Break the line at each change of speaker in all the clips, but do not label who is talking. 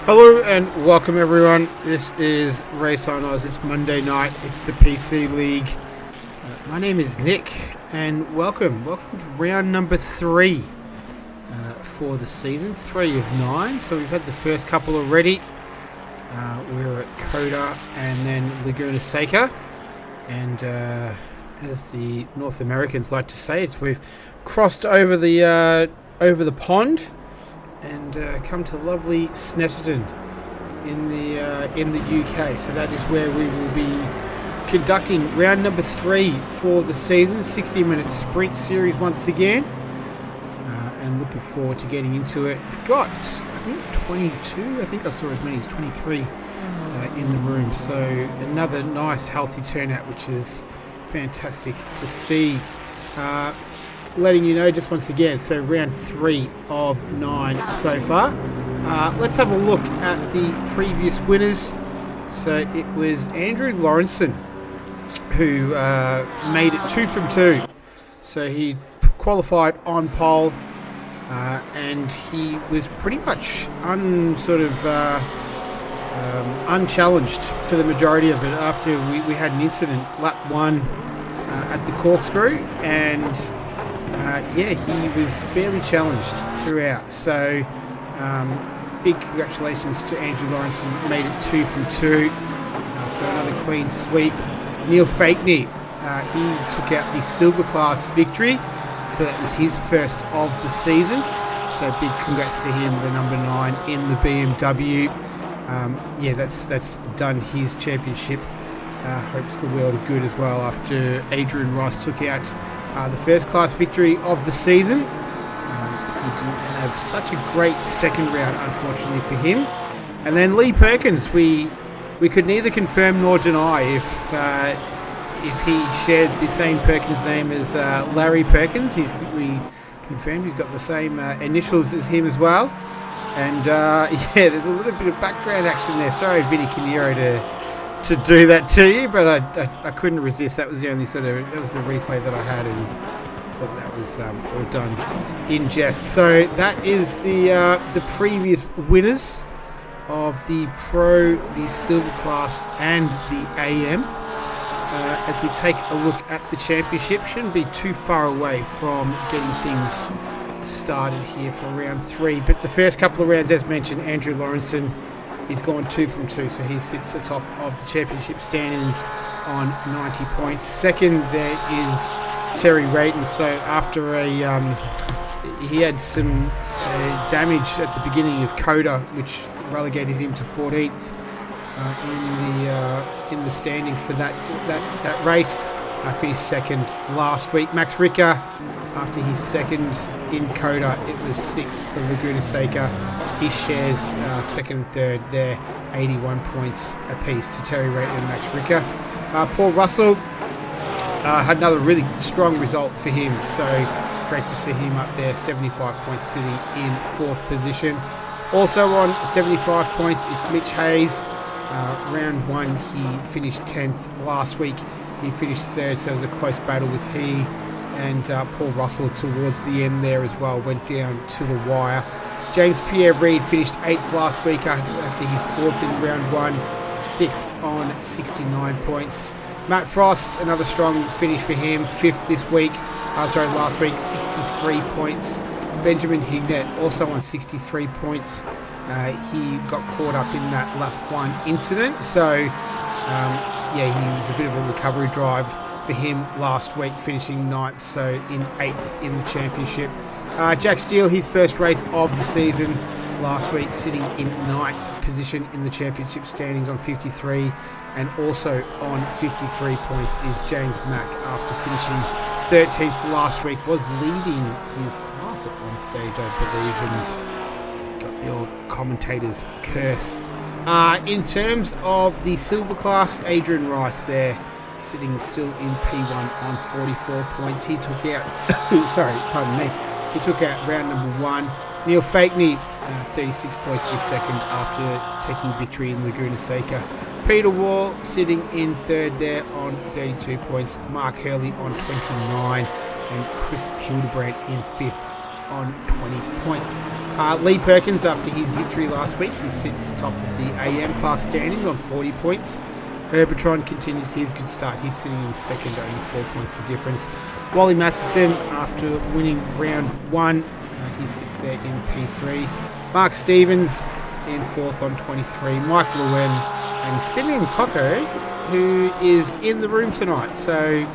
Hello and welcome everyone. This is Race on Oz. It's Monday night. It's the PC League. My name is Nick and welcome. Welcome to round number 3 for the season. 3 of 9. So we've had the first couple already. We're at Coda and then Laguna Seca. And as the North Americans like to say, we've crossed over the pond and come to lovely Snetterton in the UK. So that is where we will be conducting round number 3 for the season, 60-minute sprint series once again, and looking forward to getting into it. We've got, I think, 22. I think I saw as many as 23 in the room. So another nice, healthy turnout, which is fantastic to see. Letting you know just once again, so round 3 of 9 so far. Let's have a look at the previous winners. So it was Andrew Lawrenson who made it 2 from 2. So he qualified on pole and he was pretty much unchallenged for the majority of it after we had an incident lap 1 at the corkscrew, and he was barely challenged throughout. So big congratulations to Andrew Lawrenson, made it 2 from 2. So another clean sweep. Neil Fakeney, he took out the silver class victory. So that was his first of the season. So big congrats to him, the number 9 in the BMW. That's done his championship. Hopes the world of good as well after Adrian Rice took out the first class victory of the season. He didn't have such a great second round, unfortunately for him. And then Lee Perkins, we could neither confirm nor deny if he shared the same Perkins name as Larry Perkins. We confirmed he's got the same initials as him as well. And there's a little bit of background action there. Sorry, Vinny Canero, to do that to you, but I couldn't resist. That was the only that was the replay that I had, and thought that was all done in jest. So that is the previous winners of the Pro, the Silver Class and the AM. As we take a look at the championship, shouldn't be too far away from getting things started here for round 3, but the first couple of rounds, as mentioned, Andrew Lawrenson, he's gone 2 from 2, so he sits atop of the championship standings on 90 points. Second, there is Terry Rayton. So after he had some damage at the beginning of Coda, which relegated him to 14th in the standings for that race. Finished second last week. Max Ricker, after his second in Coda, it was 6th for Laguna Seca. He shares second and third there, 81 points apiece to Terry Rayton and Max Ricker. Paul Russell had another really strong result for him, so great to see him up there, 75 points, sitting in 4th position. Also on 75 points, it's Mitch Hayes. Round 1, he finished 10th. Last week, he finished 3rd, so it was a close battle with he and Paul Russell towards the end there as well, went down to the wire. James Pierre-Reid finished 8th last week after his 4th in round 1, 6th on 69 points. Matt Frost, another strong finish for him, 5th this week. Last week, 63 points. Benjamin Hignett also on 63 points. He got caught up in that lap 1 incident, so he was a bit of a recovery drive for him last week, finishing 9th, so in 8th in the championship. Jack Steele, his first race of the season last week, sitting in 9th position in the championship standings on 53, and also on 53 points is James Mack after finishing 13th last week, was leading his class at one stage, I believe, and got the old commentator's curse. In terms of the silver class, Adrian Rice there, sitting still in P1 on 44 points. He took out, he took out round number 1. Neil Fakeney, 36 points in second after taking victory in Laguna Seca. Peter Wall sitting in 3rd there on 32 points. Mark Hurley on 29, and Chris Hildebrandt in 5th on 20 points. Lee Perkins, after his victory last week, he sits top of the AM class standings on 40 points. Herbertron continues his good start. He's sitting in second, only 4 points the difference. Wally Masterson, after winning round 1, he sits there in P3. Mark Stevens in 4th on 23. Mike Lewin and Simeon Coco, who is in the room tonight. So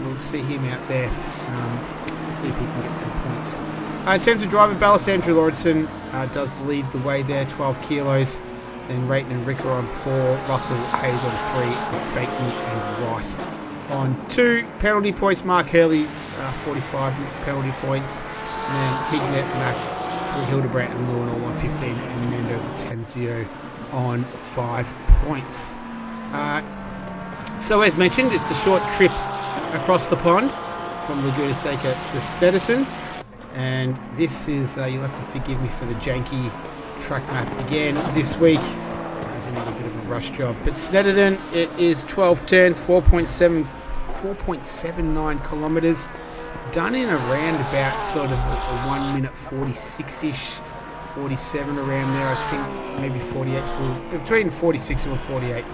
we'll see him out there. See if he can get some points. In terms of driver ballast, Andrew Lawrenson does lead the way there, 12 kilos. Then Rayton and Ricker on 4, Russell Hayes on 3, and Fakey and Rice on 2. Penalty points, Mark Hurley, 45 penalty points. And then Hignett, Mac, Hildebrandt and Lewin all on 15, and Nando Lattanzio on 5 points. So as mentioned, it's a short trip across the pond from Laguna Seca to Snetterton, and this is, you'll have to forgive me for the janky track map again this week. There's another bit of a rush job, but Snetterton, it is 12 turns, 4.79 kilometres, done in around about sort of a 1 minute 46-ish, 47 around there. I think maybe 48, between 46 and 48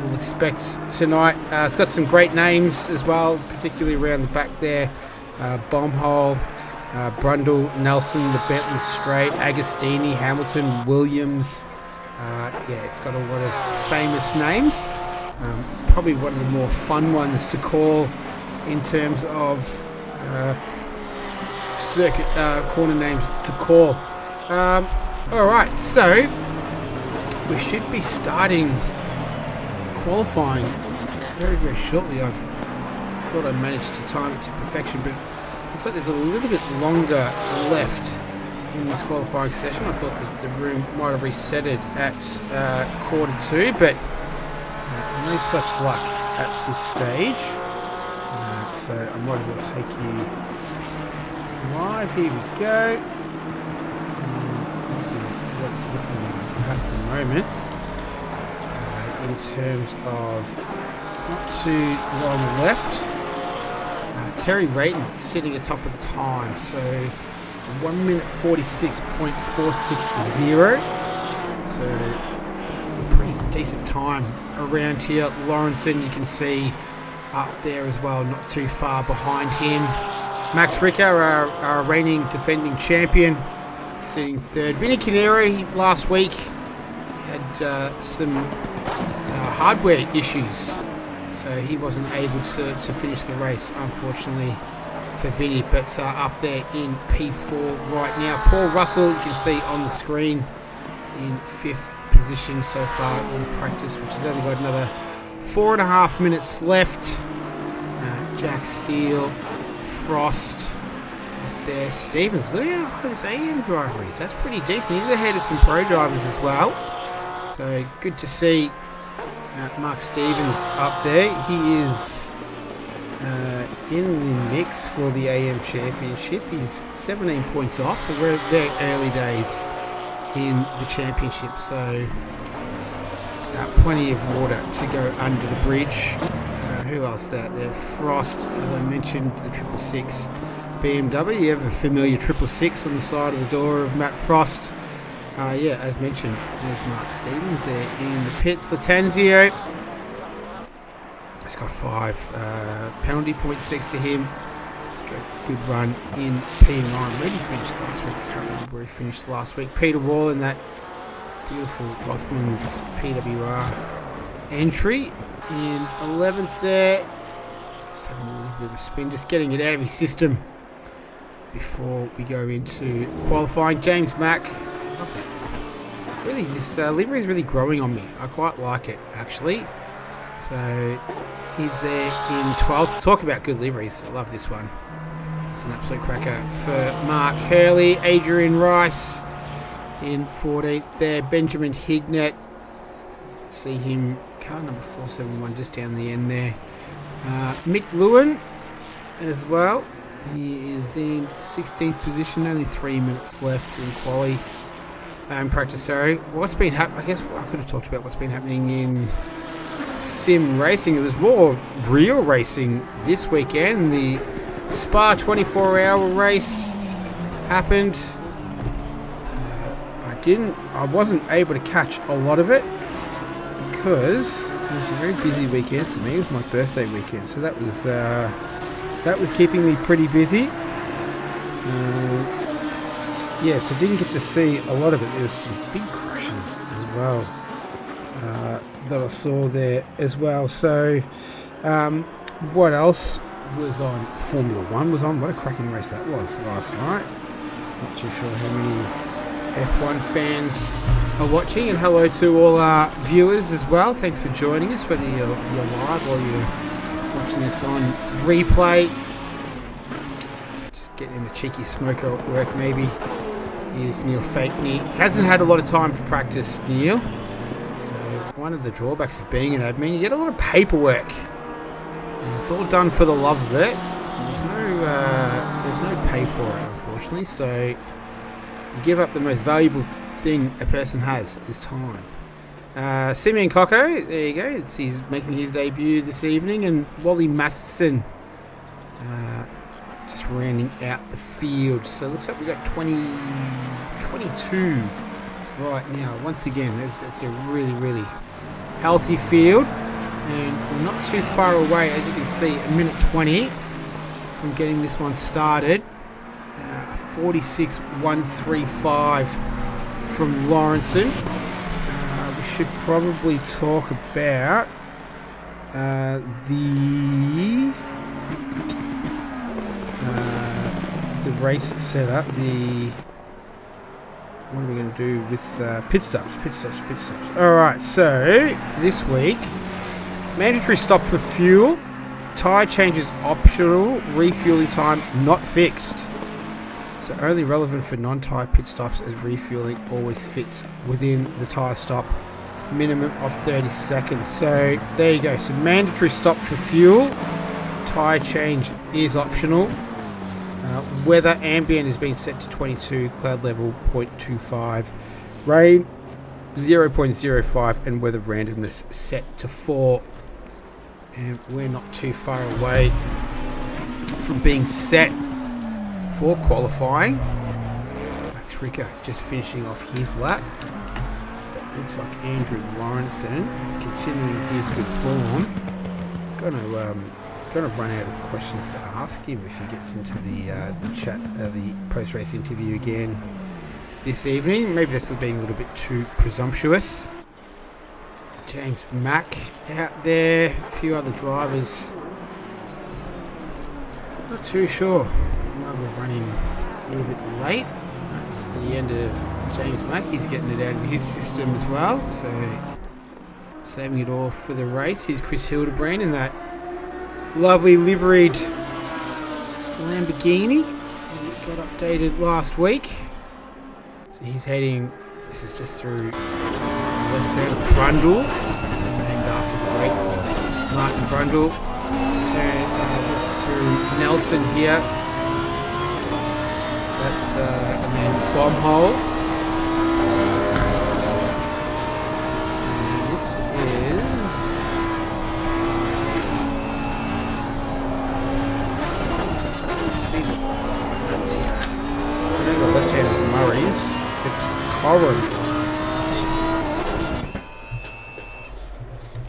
we'll expect tonight. It's got some great names as well, particularly around the back there. Bombhole, Brundle, Nelson, the Bentley Straight, Agostini, Hamilton, Williams. It's got a lot of famous names. Probably one of the more fun ones to call in terms of circuit corner names to call. Alright, so we should be starting qualifying very, very shortly. I thought I managed to time it to perfection, but looks like there's a little bit longer left in this qualifying session. I thought the room might have resetted at 1:45, but no such luck at this stage. So I might as well take you live. Here we go. This is what's looking like at the moment. In terms of not too long left. Terry Rayton sitting atop of the time, so 1 minute 46.460. So a pretty decent time around here. Lawrenson, you can see up there as well, not too far behind him. Max Ricker, our reigning defending champion, sitting third. Vinny Canary last week had some hardware issues, so he wasn't able to finish the race, unfortunately for Vinny, but up there in P4 right now. Paul Russell, you can see on the screen, in 5th position so far in practice, which has only got another 4.5 minutes left. Jack Steele, Frost up there. Stevens, look how this AM driver is. That's pretty decent. He's ahead of some pro drivers as well. So good to see Mark Stevens up there. He is in the mix for the AM Championship. He's 17 points off, but we're at their early days in the championship, so plenty of water to go under the bridge. Who else out there? Frost, as I mentioned, the 666 BMW. You have a familiar 666 on the side of the door of Matt Frost. As mentioned, there's Mark Stevens there in the pits. Lattanzio, he's got 5 penalty points next to him. Good run in P9. Where did he finish last week? I can't remember where he finished last week. Peter Wall in that beautiful Rothmans PWR entry in 11th there. Just having a little bit of a spin, just getting it out of his system before we go into qualifying. James Mack, love it. Really, this livery is really growing on me. I quite like it, actually. So he's there in 12th. Talk about good liveries. I love this one. It's an absolute cracker for Mark Hurley. Adrian Rice in 14th there. Benjamin Hignett. See him, car number 471, just down the end there. Mick Lewin as well. He is in 16th position, only 3 minutes left in quali. Practice, sorry. What's been happening? I guess I could have talked about what's been happening in sim racing. It was more real racing this weekend. The Spa 24-hour race happened. I wasn't able to catch a lot of it because it was a very busy weekend for me. It was my birthday weekend, so that was keeping me pretty busy. Yeah, so didn't get to see a lot of it. There was some big crashes as well that I saw there as well. So what else was on? Formula 1 was on. What a cracking race that was last night. Not too sure how many F1 fans are watching, and hello to all our viewers as well. Thanks for joining us, whether you're live or you're watching this on replay. Just getting a cheeky smoker at work maybe. Here's Neil Fakeney. Hasn't had a lot of time to practice, Neil. So one of the drawbacks of being an admin, you get a lot of paperwork. And it's all done for the love of it. There's no pay for it, unfortunately. So you give up the most valuable thing a person has, is time. Simeon Coco, there you go. He's making his debut this evening. And Wally Masterson just rounding out the field. So it looks like we've got 22 right now. Once again, it's a really, really healthy field. And we're not too far away, as you can see, a minute 20 from getting this one started. 46.135 from Lawrenson. We should probably talk about the race setup. What are we going to do with pit stops? All right. So this week, mandatory stop for fuel. Tyre changes optional. Refueling time not fixed. So only relevant for non-tyre pit stops, as refueling always fits within the tyre stop minimum of 30 seconds. So there you go. So mandatory stop for fuel. Tyre change is optional. Weather ambient has been set to 22, cloud level 0.25, rain 0.05, and weather randomness set to 4. And we're not too far away from being set for qualifying. Max Ricker just finishing off his lap. It looks like Andrew Lawrenson continuing his good form. Gonna run out of questions to ask him if he gets into the chat, the post-race interview again this evening. Maybe that's being a little bit too presumptuous. James Mack out there, a few other drivers. Not too sure. We're running a little bit late. That's the end of James Mack. He's getting it out of his system as well. So saving it all for the race. Here's Chris Hildebrand in that lovely liveried Lamborghini. He got updated last week. So he's heading, this is just through left turn of Brundle, named after the great Martin Brundle. Turn through Nelson here. That's and then bomb hole. This is the left hand of Murray's. It's Corin.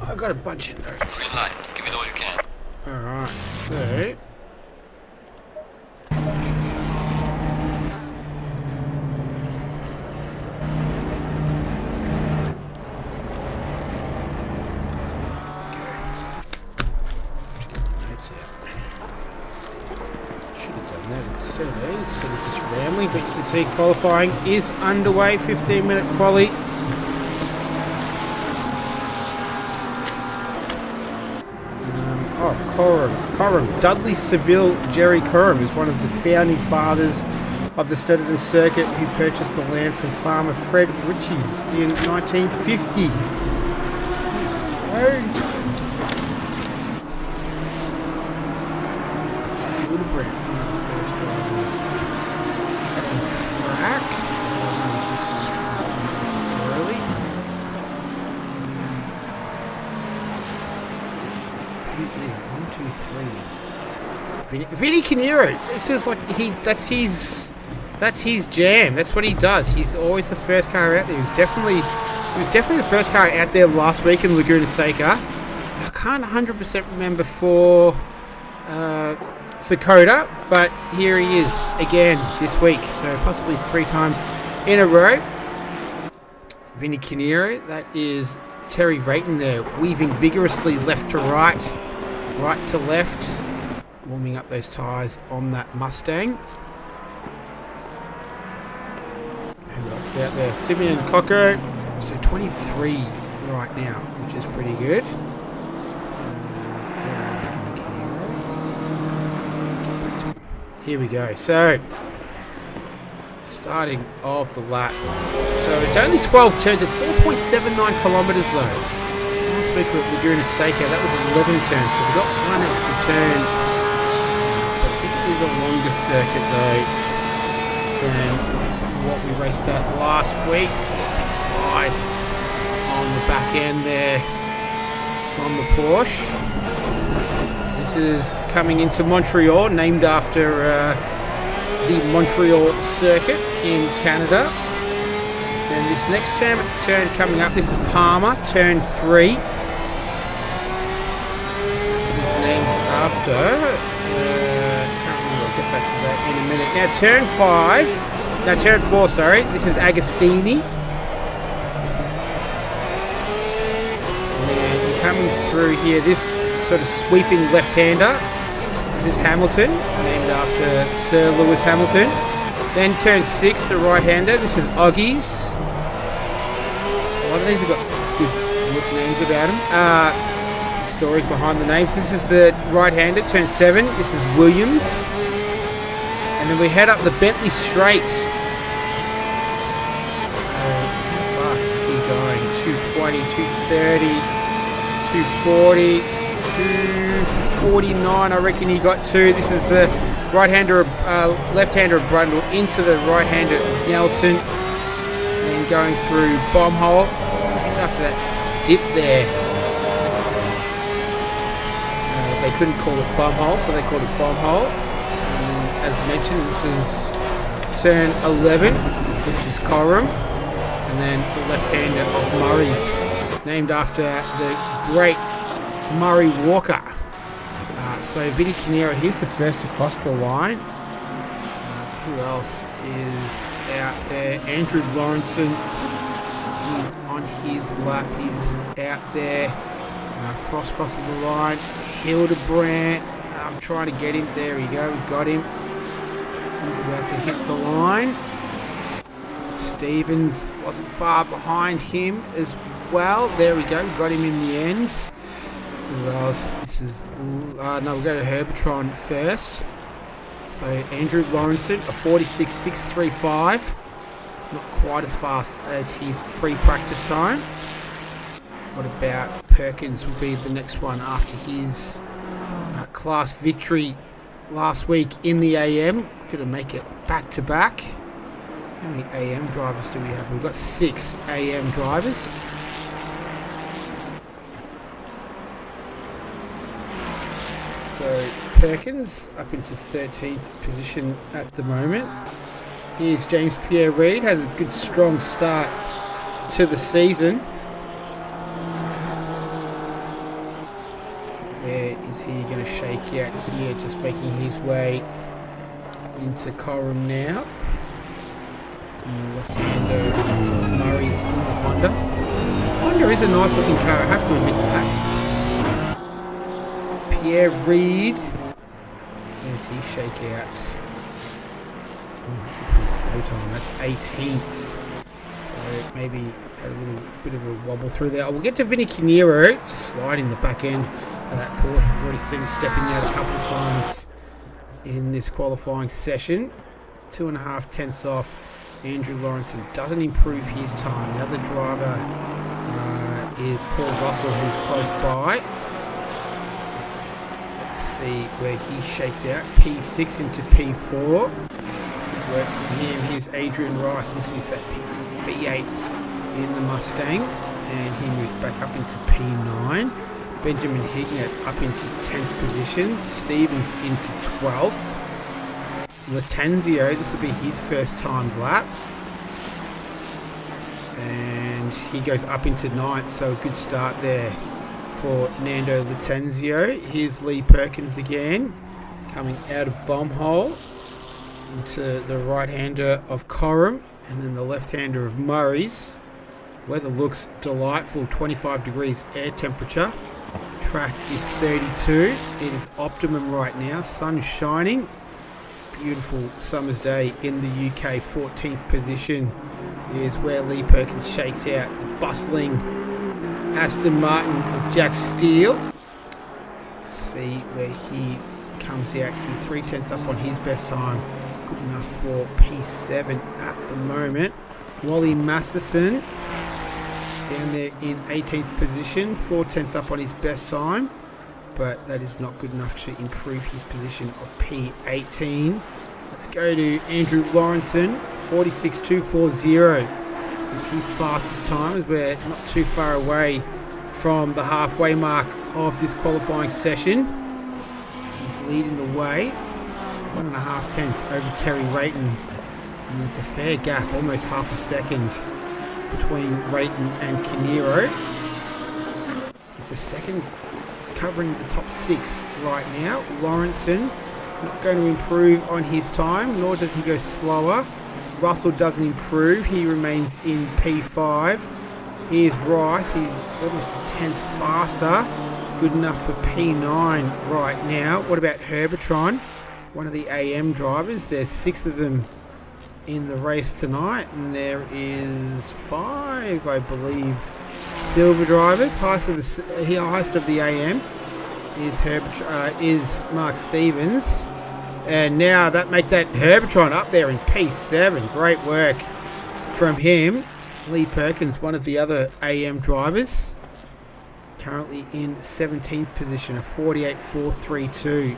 I've got a bunch of notes.
Green light. Give it all you can.
Alright, so instead of just rambling, but you can see qualifying is underway. 15-minute quali. Coram. Dudley Seville Jerry Coram is one of the founding fathers of the Snetterton circuit, who purchased the land from farmer Fred Ritchies in 1950. Vinny Canero. This is like that's his That's his jam. That's what he does. He's always the first car out there. He was definitely the first car out there last week in Laguna Seca. I can't 100% remember for Coda, but here he is again this week. So possibly 3 times in a row. Vinny Canero, that is Terry Rayton there, weaving vigorously left to right, right to left, warming up those tyres on that Mustang. Who else out there? Simeon Coco, so 23 right now, which is pretty good. Here we go. So, starting off the lap. So it's only 12 turns. It's 4.79 kilometres though. Last week at Laguna Seca, that was 11 turns. So we got 1 extra turn. But typically the longer circuit though than what we raced at last week. Big slide on the back end there from the Porsche. This is coming into Montreal, named after the Montreal circuit in Canada. And this next turn coming up, this is Palmer, turn 3. This is named after, can't remember, I'll get back to that in a minute. Now turn 4, sorry, this is Agostini. And coming through here, this sort of sweeping left-hander. This is Hamilton, named after Sir Lewis Hamilton. Then turn 6, the right-hander. This is Oggies. A lot of these have got good names about them. Stories behind the names. This is the right-hander, turn 7. This is Williams. And then we head up the Bentley Straight. How fast is he going? 220, 230, 240. 249, I reckon he got to. This is the right-hander, left-hander of Brundle into the right-hander of Nelson, and going through bomb hole. And after that dip there, they couldn't call it bomb hole, so they called it bomb hole. As mentioned, this is turn 11, which is Coram, and then the left-hander of Murray's, named after the great Murray Walker. So Vinny Canero, he's the first to cross the line. Who else is out there? Andrew Lawrenson, he's on his lap, he's out there. Frost crosses the line. Hildebrandt, I'm trying to get him. There we go, we got him. He's about to hit the line. Stevens wasn't far behind him as well. There we go, got him in the end. Who else? This is no, we'll go to Herbertron first. So Andrew Lawrenson, a 46.635, not quite as fast as his free practice time. What about Perkins? Will be the next one after his class victory last week in the AM. Going to make it back to back. How many AM drivers do we have? We've got 6 AM drivers. So Perkins up into 13th position at the moment. Here's James Pierre Reid, has a good strong start to the season. Where is he going to shake out here? Just making his way into Coram now. Left-hander Murray's in the Honda. Honda is a nice looking car, I have to admit that. Pierre Reid, as he shake out. That's a pretty slow time. That's 18th. So maybe a little bit of a wobble through there. We'll get to Vinny Canero, just sliding the back end of that Porsche. We've already seen him stepping out a couple of times in this qualifying session. 2.5 tenths off. Andrew Lawrenson doesn't improve his time. The other driver is Paul Russell, who's close by. See where he shakes out. P6 into P4. Good work from him. Here's Adrian Rice. This looks at V8 in the Mustang, and he moves back up into P9. Benjamin Hignett up into 10th position. Stevens into 12th. Latanzio. This will be his first time lap. And he goes up into ninth, so a good start there for Nando Latanzio. Here's Lee Perkins again, coming out of bomb hole into the right-hander of Coram, and then the left-hander of Murray's. Weather looks delightful, 25 degrees air temperature. Track is 32. It is optimum right now, sun shining. Beautiful summer's day in the UK. 14th position is where Lee Perkins shakes out the bustling Aston Martin of Jack Steele. Let's see where he comes out here. 3/10 up on his best time. Good enough for P7 at the moment. Wally Masterson down there in 18th position. 4/10 up on his best time, but that is not good enough to improve his position of P18. Let's go to Andrew Lawrenson. 46.240 is his fastest time, as we're not too far away from the halfway mark of this qualifying session. He's leading the way, 1.5 tenths over Terry Rayton, and it's a fair gap, almost half a second between Rayton and Kinero. It's a second covering the top 6 right now. Lawrenson not going to improve on his time, nor does he go slower. Russell doesn't improve, he remains in P5. Here's Rice, he's almost a tenth faster, good enough for P9 right now. What about Herbertron, one of the AM drivers? There's 6 of them in the race tonight, and there is 5, I believe, silver drivers. Highest of the AM is Mark Stevens, and now that make that Herbertron up there in P7. Great work from him. Lee Perkins, one of the other AM drivers, currently in 17th position, a 48.432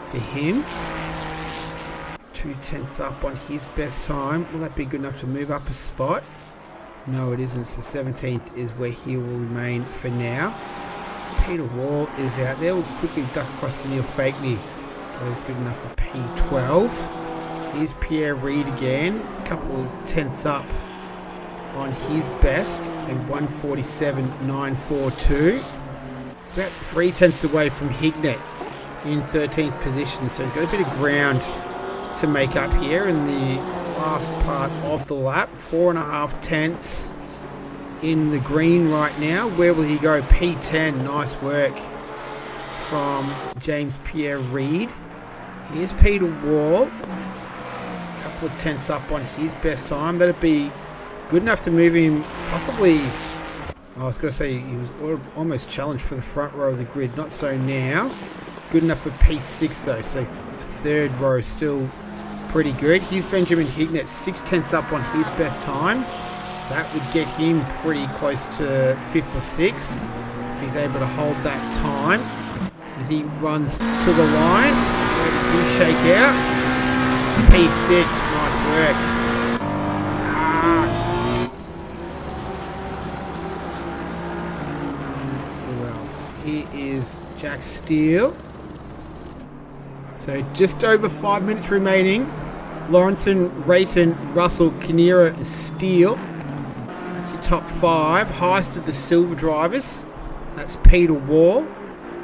for him. 2/10 up on his best time. Will that be good enough to move up a spot? No, it isn't. So 17th is where he will remain for now. Peter Wall is out there. We'll quickly duck across to Neil Fakeney. That is good enough for P12. Here's Pierre Reid again. A couple of tenths up on his best. A 147.942. It's about 3/10 away from Hignett in 13th position. So he's got a bit of ground to make up here in the last part of the lap. 4.5 tenths in the green right now. Where will he go? P10. Nice work from James Pierre Reid. Here's Peter Wall. A couple of tenths up on his best time. That'd be good enough to move him possibly. I was going to say he was almost challenged for the front row of the grid. Not so now. Good enough for P6 though. So third row still pretty good. Here's Benjamin Hignett. 6/10 up on his best time. That would get him pretty close to 5th or 6th if he's able to hold that time as he runs to the line. Where does he shake out? P6. Nice work. Who else? Here is Jack Steele. So just over 5 minutes remaining. Lawrenson, Rayton, Russell, Kinero and Steele. That's your top 5. Highest of the silver drivers, that's Peter Wall.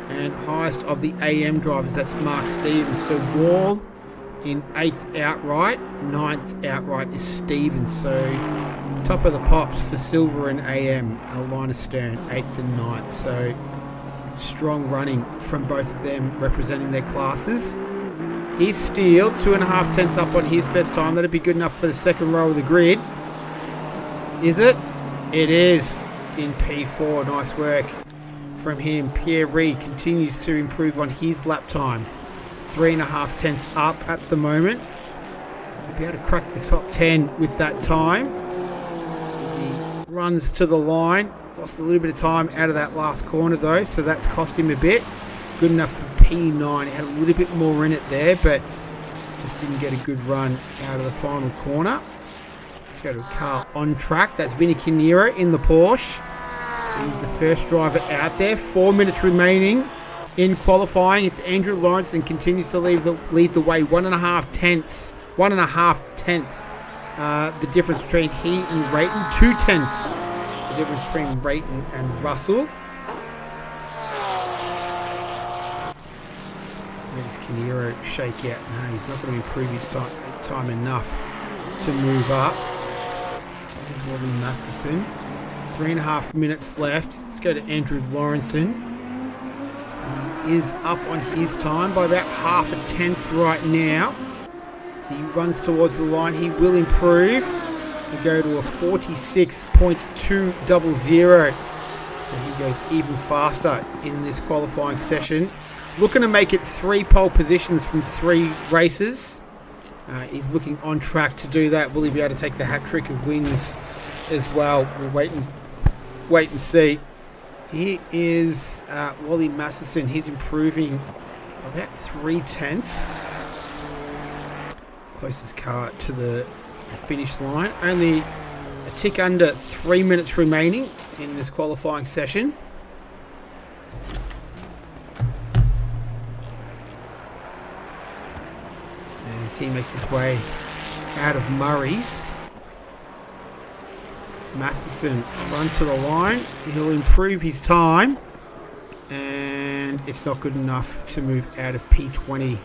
And highest of the AM drivers, that's Mark Stevens. So Wall in 8th outright, 9th outright is Stevens. So top of the pops for silver and AM, Linus Stern, 8th and 9th. So strong running from both of them representing their classes. Here's Steele, 2.5 tenths up on his best time. That'd be good enough for the second row of the grid. Is it? It is in P4. Nice work from him. Pierre Reid continues to improve on his lap time. 3.5 tenths up at the moment. He'll be able to crack the top 10 with that time. He runs to the line. Lost a little bit of time out of that last corner though, so that's cost him a bit. Good enough for P9. He had a little bit more in it there, but just didn't get a good run out of the final corner. Let's go to a car on track. That's Vinny Kinero in the Porsche. He's the first driver out there. 4 minutes remaining In qualifying, it's Andrew Lawrence and continues to lead the way. 1.5 tenths. 1.5 tenths. The difference between he and Rayton. 2 tenths. The difference between Rayton and Russell. Where does Kinneiro shake out? No, he's not going to improve his time enough to move up. There's Wally Masterson. 3.5 minutes left. Let's go to Andrew Lawrenson. He is up on his time by about 0.5 tenth right now. So he runs towards the line. He will improve. He'll go to a 46.200. So he goes even faster in this qualifying session. Looking to make it 3 pole positions from 3 races. He's looking on track to do that. Will he be able to take the hat trick of wins as well? We'll wait and see. Here is Wally Masterson. He's improving about 3 tenths. Closest car to the finish line. Only a tick under 3 minutes remaining in this qualifying session. As he makes his way out of Murray's. Masterson run to the line. He'll improve his time. And it's not good enough to move out of P20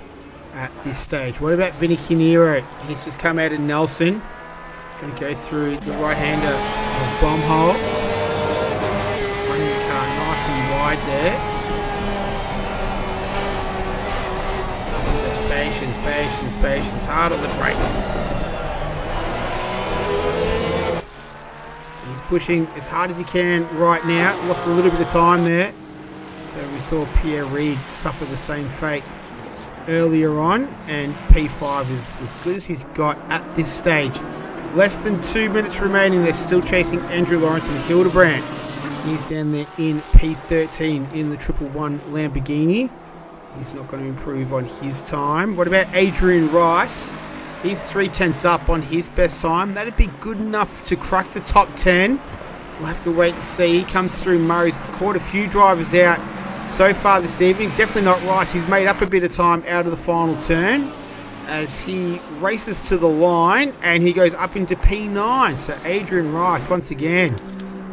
at this stage. What about Vinny Kinneiro? He's just come out of Nelson. He's going to go through the right-hander of Bomhole. Running the car nice and wide there. Just patience. Hard on the brakes. Pushing as hard as he can right now. Lost a little bit of time there. So we saw Pierre Reid suffer the same fate earlier on. And P5 is as good as he's got at this stage. Less than 2 minutes remaining. They're still chasing Andrew Lawrence and Hildebrand. He's down there in P13 in the 111 Lamborghini. He's not going to improve on his time. What about Adrian Rice? He's 3 tenths up on his best time. That'd be good enough to crack the top 10. We'll have to wait and see. He comes through Murray's. It's caught a few drivers out so far this evening. Definitely not Rice. He's made up a bit of time out of the final turn as he races to the line and he goes up into P9. So Adrian Rice, once again,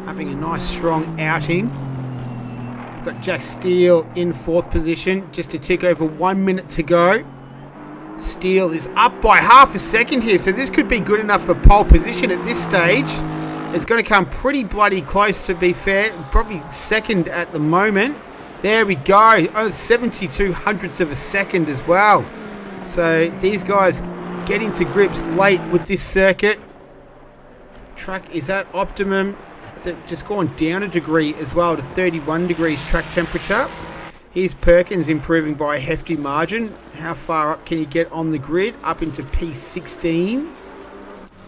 having a nice strong outing. We've got Jack Steele in 4th position. Just a tick over 1 minute to go. Steele is up by 0.5 second here, so this could be good enough for pole position at this stage. It's going to come pretty bloody close, to be fair. Probably second at the moment. There we go. Oh, 72 hundredths of a second as well. So these guys getting to grips late with this circuit. Track is at optimum. Just gone down a degree as well to 31 degrees track temperature. Here's Perkins improving by a hefty margin. How far up can he get on the grid? Up into P16.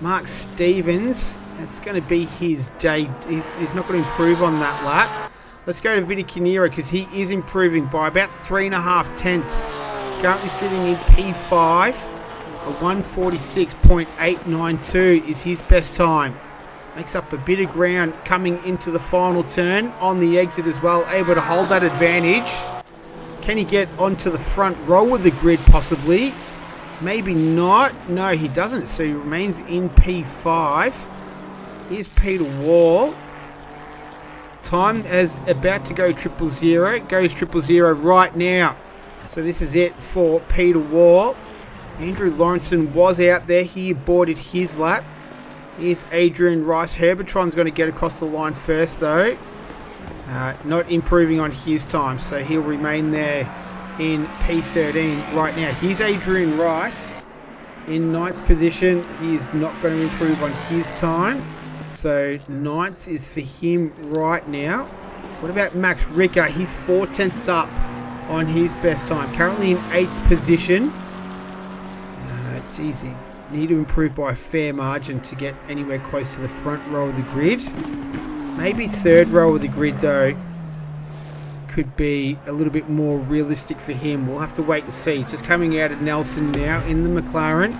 Mark Stevens, that's going to be his day. He's not going to improve on that lap. Let's go to Vinny Kinneiro because he is improving by about 3.5 tenths. Currently sitting in P5. A 146.892 is his best time. Makes up a bit of ground coming into the final turn on the exit as well. Able to hold that advantage. Can he get onto the front row of the grid possibly? Maybe not. No, he doesn't. So he remains in P5. Here's Peter Wall. Time is about to go 000. It goes 000 right now. So this is it for Peter Wall. Andrew Lawrenson was out there. He aborted his lap. Here's Adrian Rice. Herbertron's going to get across the line first though. Not improving on his time, so he'll remain there in P13 right now. Here's Adrian Rice in 9th position. He is not going to improve on his time, so 9th is for him right now. What about Max Ricker? He's 4 tenths up on his best time, currently in 8th position. Geez, he need to improve by a fair margin to get anywhere close to the front row of the grid. Maybe 3rd row of the grid though could be a little bit more realistic for him. We'll have to wait and see. Just coming out of Nelson now in the McLaren. We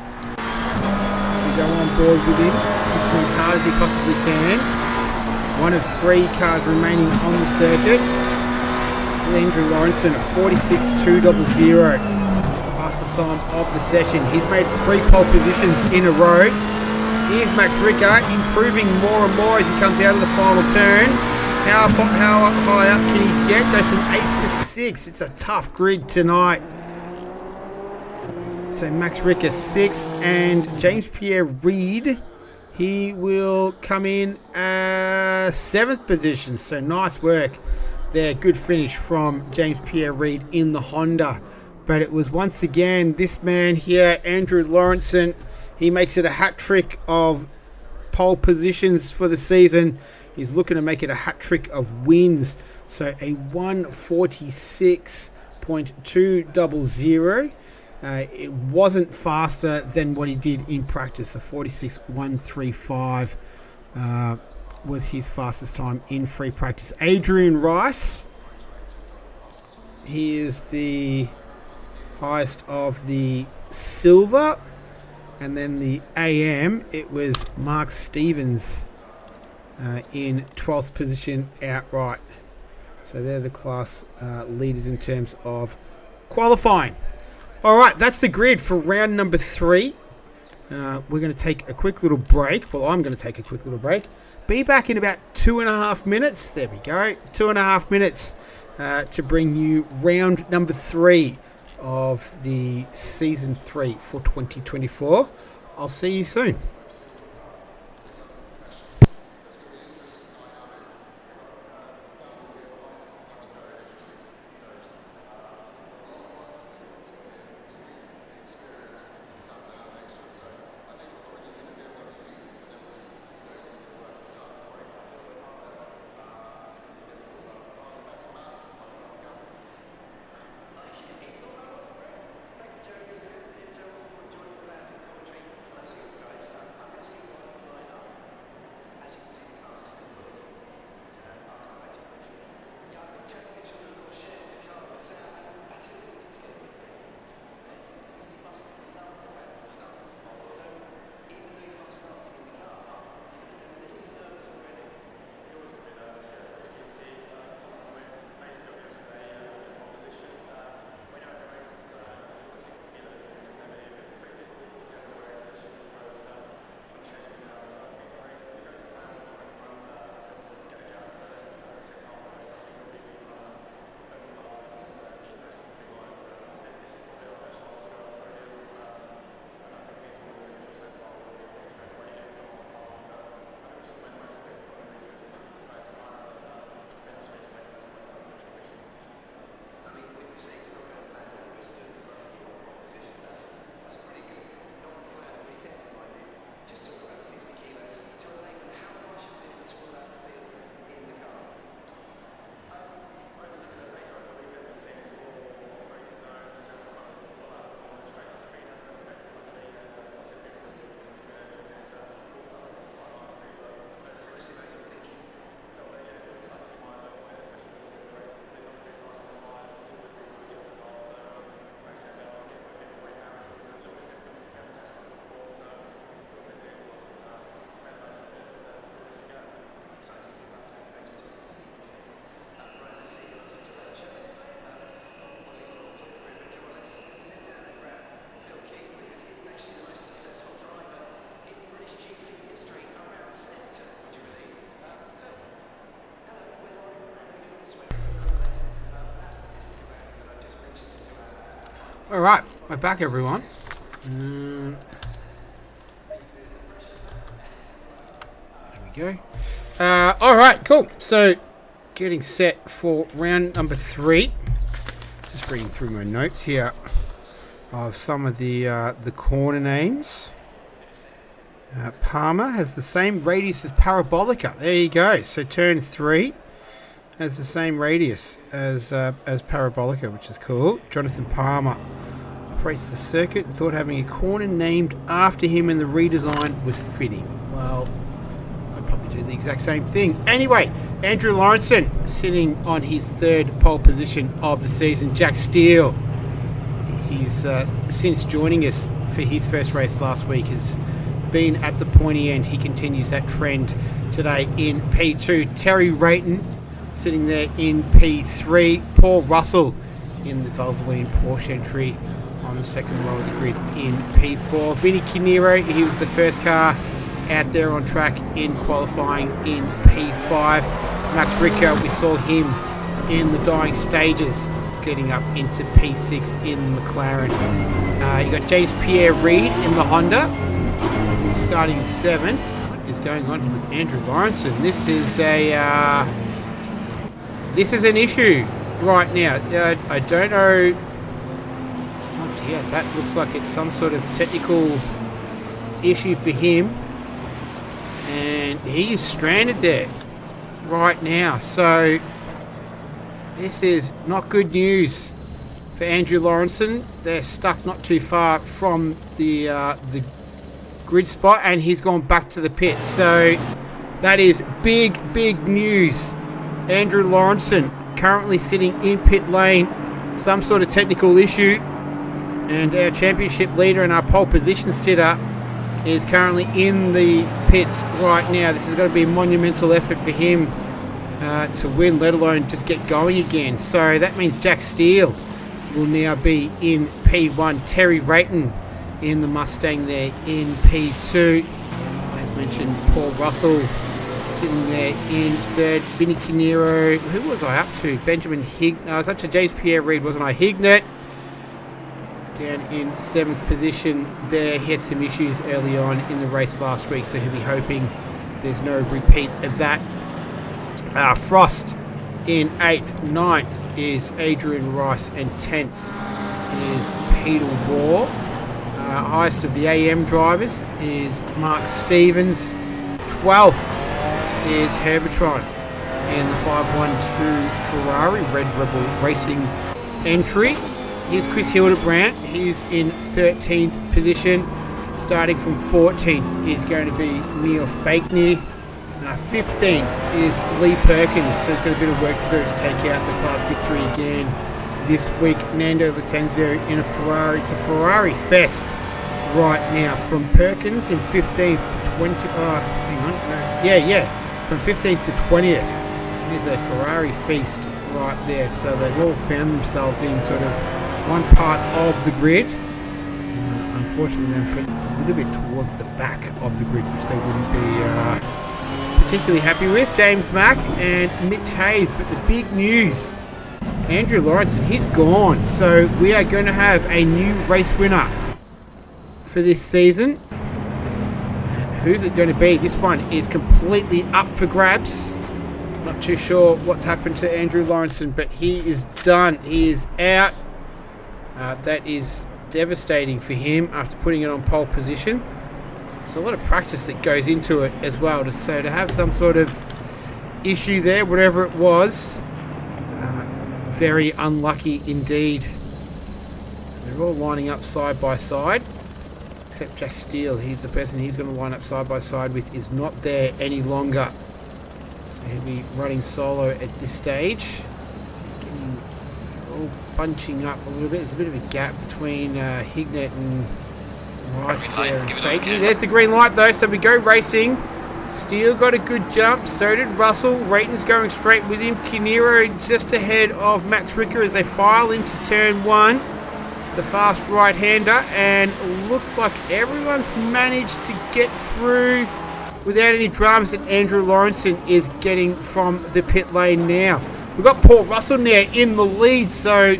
go on board with him. Pushing as hard as he possibly can. 1 of 3 cars remaining on the circuit. Andrew Lawrenson, 46.200. Fastest time of the session. He's made 3 pole positions in a row. Here's Max Ricker, improving more and more as he comes out of the final turn. How high up can he get? Goes from 8th to 6th. It's a tough grid tonight. So Max Ricker 6th, and James Pierre Reid, he will come in 7th position. So nice work there. Good finish from James Pierre Reid in the Honda. But it was once again this man here, Andrew Lawrenson. He makes it a hat trick of pole positions for the season. He's looking to make it a hat trick of wins. So a 146.200. It wasn't faster than what he did in practice. A 46.135 was his fastest time in free practice. Adrian Rice, he is the highest of the silver. And then the AM, it was Mark Stevens in 12th position outright. So they're the class leaders in terms of qualifying. All right, that's the grid for round number 3. We're going to take a quick little break. Well, I'm going to take a quick little break. Be back in about 2.5 minutes. There we go. 2.5 minutes to bring you round number 3 of the season 3 for 2024. I'll see you soon. All right, we're back, everyone. There we go. All right, cool. So, getting set for round number 3. Just reading through my notes here of some of the corner names. Palmer has the same radius as Parabolica. There you go. So turn 3 has the same radius as Parabolica, which is cool. Jonathan Palmer operates the circuit and thought having a corner named after him in the redesign was fitting. Well, I'd probably do the exact same thing. Anyway, Andrew Lawrenson sitting on his 3rd pole position of the season. Jack Steele, he's since joining us for his first race last week, has been at the pointy end. He continues that trend today in P2. Terry Rayton sitting there in P3. Paul Russell in the Valvoline Porsche entry on the second row of the grid in P4. Vinny Canero, he was the first car out there on track in qualifying in P5. Max Ricker, we saw him in the dying stages getting up into P6 in the McLaren. You got James Pierre Reid in the Honda. He's starting 7th. What is going on with Andrew Lawrenson? This is an issue right now. I don't know. Oh dear, that looks like it's some sort of technical issue for him. And he is stranded there right now. So this is not good news for Andrew Lawrenson. They're stuck not too far from the grid spot, and he's gone back to the pit. So that is big news. Andrew Lawrenson currently sitting in pit lane, some sort of technical issue, and our championship leader and our pole position sitter is currently in the pits right now. This is going to be a monumental effort for him to win, let alone just get going again. So that means Jack Steele will now be in P1. Terry Rayton in the Mustang there in P2. As mentioned, Paul Russell sitting there in 3rd. Vinny Canero. Who was I up to? Benjamin Hignett. I was up to James Pierre Reid, wasn't I? Hignett down in 7th position there. He had some issues early on in the race last week, so he'll be hoping there's no repeat of that. Frost in 8th. 9th is Adrian Rice, and 10th is Peter Waugh. Highest of the AM drivers is Mark Stevens. 12th is Herbertron in the 512 Ferrari Red Rebel Racing entry. Here's Chris Hildebrandt. He's in 13th position. Starting from 14th is going to be Neil Fakeney. 15th is Lee Perkins, so he's got a bit of work to do to take out the class victory again this week. Nando Latenzio in a Ferrari. It's a Ferrari fest right now from Perkins in 15th to 20th. From 15th to 20th. It is a Ferrari feast right there. So they've all found themselves in sort of one part of the grid. Unfortunately, then it's a little bit towards the back of the grid, which they wouldn't be particularly happy with. James Mack and Mitch Hayes. But the big news, Andrew Lawrenson, he's gone. So we are going to have a new race winner for this season. And who's it going to be? This one is completely up for grabs. Not too sure what's happened to Andrew Lawrenson, but he is done. He is out. That is devastating for him after putting it on pole position. There's a lot of practice that goes into it as well. So to have some sort of issue there, whatever it was, very unlucky indeed. So they're all lining up side by side, except Jack Steele. The person he's going to line up side by side with is not there any longer. So he'll be running solo at this stage. Getting all bunching up a little bit. There's a bit of a gap between Hignett and Rice there. There's the green light though, so we go racing. Steele got a good jump, so did Russell. Rayton's going straight with him. Canero just ahead of Max Ricker as they file into turn 1. The fast right-hander, and looks like everyone's managed to get through without any dramas, and Andrew Lawrenson is getting from the pit lane now. We've got Paul Russell now in the lead, so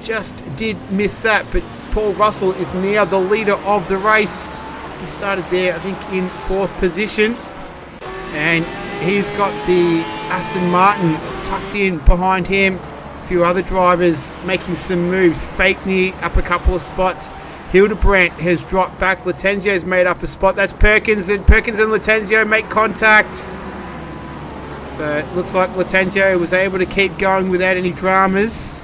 just did miss that, but Paul Russell is now the leader of the race. He started there, I think, in 4th position. And he's got the Aston Martin tucked in behind him. A few other drivers making some moves. Fakeney up a couple of spots. Hildebrandt has dropped back. Latenzio's made up a spot. That's Perkins and Latenzio make contact. So it looks like Latenzio was able to keep going without any dramas.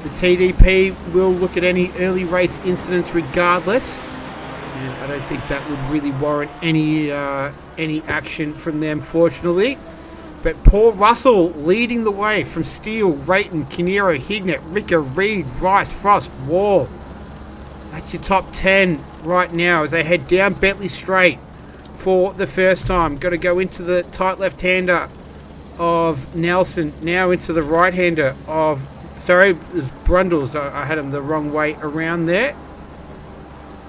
The TDP will look at any early race incidents regardless. And I don't think that would really warrant any action from them, fortunately. But Paul Russell leading the way from Steele, Rayton, Canero, Hignett, Ricker, Reid, Rice, Frost, Waugh. That's your top 10 right now as they head down Bentley Straight for the first time. Got to go into the tight left-hander of Nelson. Now into the right-hander of... Sorry, it was Brundles. I had him the wrong way around there.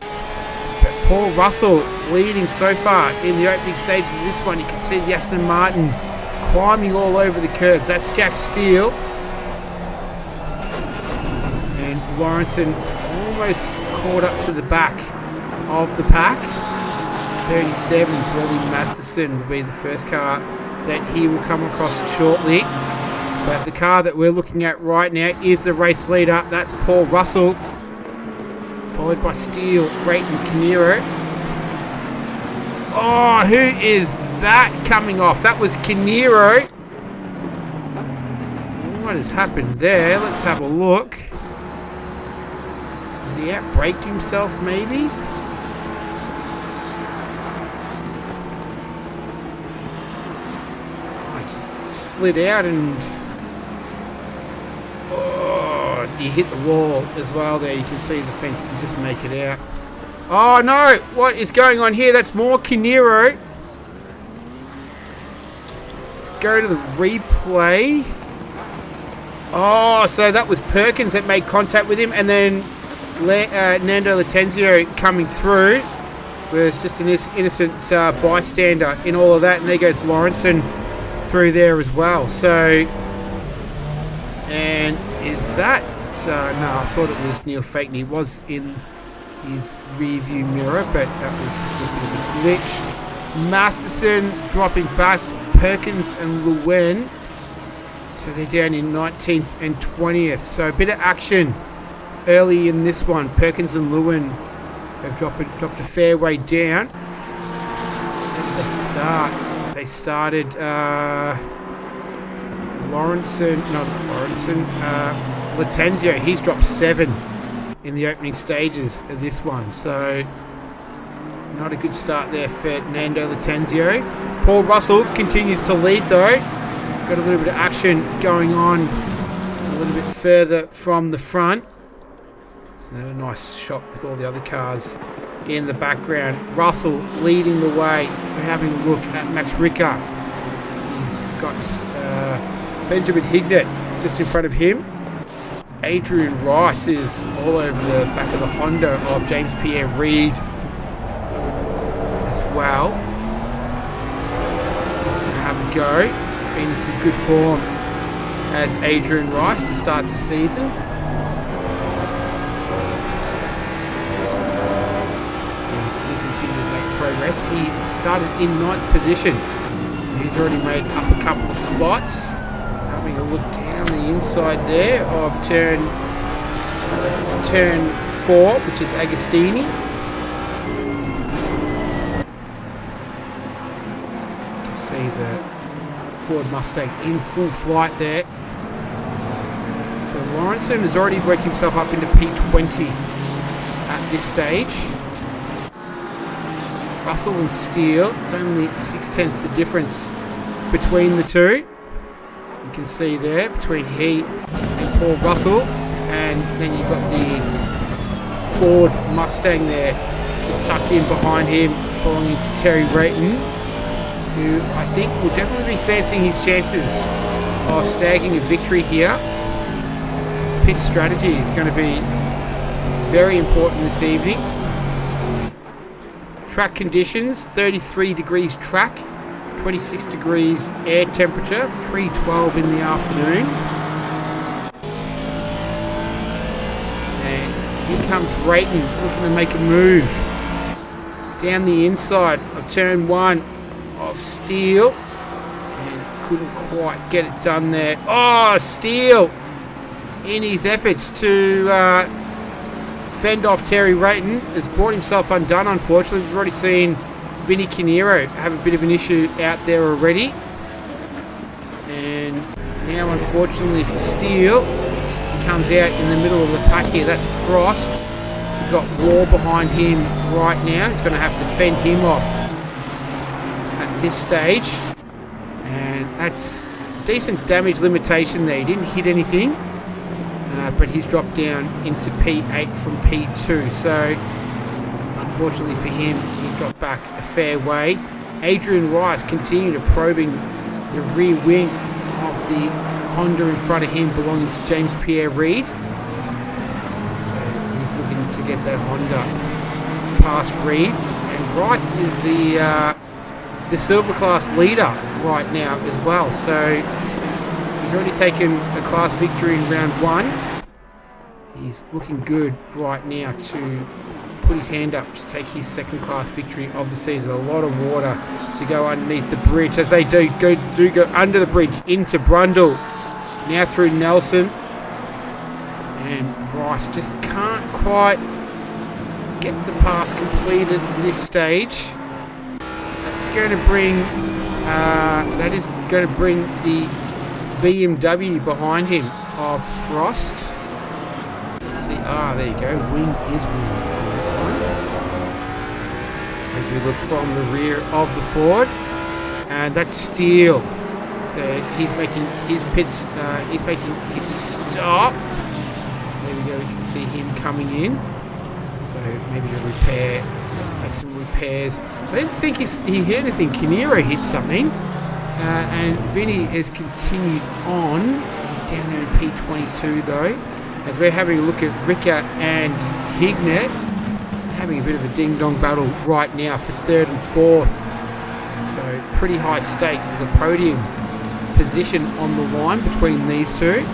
But Paul Russell leading so far in the opening stages of this one. You can see the Aston Martin climbing all over the curves. That's Jack Steele. And Lawrenson almost caught up to the back of the pack. 37, Wally Matheson will be the first car that he will come across shortly. But the car that we're looking at right now is the race leader. That's Paul Russell, followed by Steele, Brayton, Canero. Oh, who is that coming off? That was Canero. What has happened there? Let's have a look. Has he outbraked himself, maybe? I just slid out and... Oh, he hit the wall as well there. You can see the fence, can just make it out. Oh no, what is going on here? That's more Canero. Let's go to the replay. Oh, so that was Perkins that made contact with him, and then Nando Latenzio coming through was just an innocent bystander in all of that, and there goes Lawrenson through there as well. So, and is that... no, I thought it was Neil Fakeney. He was in his rear view mirror, but that was just a bit of a glitch. Masterson dropping back, Perkins and Lewin. So they're down in 19th and 20th. So a bit of action early in this one. Perkins and Lewin have dropped a fair way down. And they started Latenzio, he's dropped 7 in the opening stages of this one, so not a good start there for Nando Latenzio. Paul Russell continues to lead though. Got a little bit of action going on a little bit further from the front. So a nice shot with all the other cars in the background. Russell leading the way. We're having a look at Max Ricker. He's got Benjamin Hignett just in front of him. Adrian Rice is all over the back of the Honda of James Pierre Reid as well. Have a go. Been in some good form as Adrian Rice to start the season. He continued to make progress. He started in 9th position. So he's already made up a couple of spots. Having a look down the inside there of turn 4, which is Agostini. You can see the Ford Mustang in full flight there. So Lawrenson has already worked himself up into P20 at this stage. Russell and Steele, it's only 6/10 the difference between the two. You can see there between he and Paul Russell, and then you've got the Ford Mustang there just tucked in behind him, belonging to Terry Rayton, who I think will definitely be fancying his chances of snagging a victory here. Pit strategy is going to be very important this evening. Track conditions, 33 degrees track, 26 degrees air temperature, 3:12 in the afternoon. And here comes Rayton looking to make a move down the inside of turn 1 of Steele, and couldn't quite get it done there. Oh, Steele in his efforts to fend off Terry Rayton has brought himself undone, unfortunately. We've already seen Vinny Canero have a bit of an issue out there already. And now, unfortunately for Steele, he comes out in the middle of the pack here. That's Frost. He's got War behind him right now. He's going to have to fend him off at this stage. And that's decent damage limitation there. He didn't hit anything, but he's dropped down into P8 from P2. So, unfortunately for him, he dropped back a fair way. Adrian Rice continued a probing the rear wing of the Honda in front of him belonging to James Pierre Reid. So he's looking to get that Honda past Reid. And Rice is the silver class leader right now as well. So he's already taken a class victory in round 1. He's looking good right now to put his hand up to take his second class victory of the season. A lot of water to go underneath the bridge as they do go under the bridge into Brundle. Now through Nelson. And Rice just can't quite get the pass completed at this stage. That's going to bring the BMW behind him of Frost. Let's see. There you go. Wing is win on this one. As we look from the rear of the Ford. And that's Steele. So he's making his pits. He's making his stop. There we go. We can see him coming in. So maybe to make some repairs. I didn't think he hit anything. Kinero hit something. And Vinny has continued on. He's down there in P22 though. As we're having a look at Ricker and Hignett. Having a bit of a ding-dong battle right now for 3rd and 4th. So pretty high stakes. There's a podium position on the line between these two.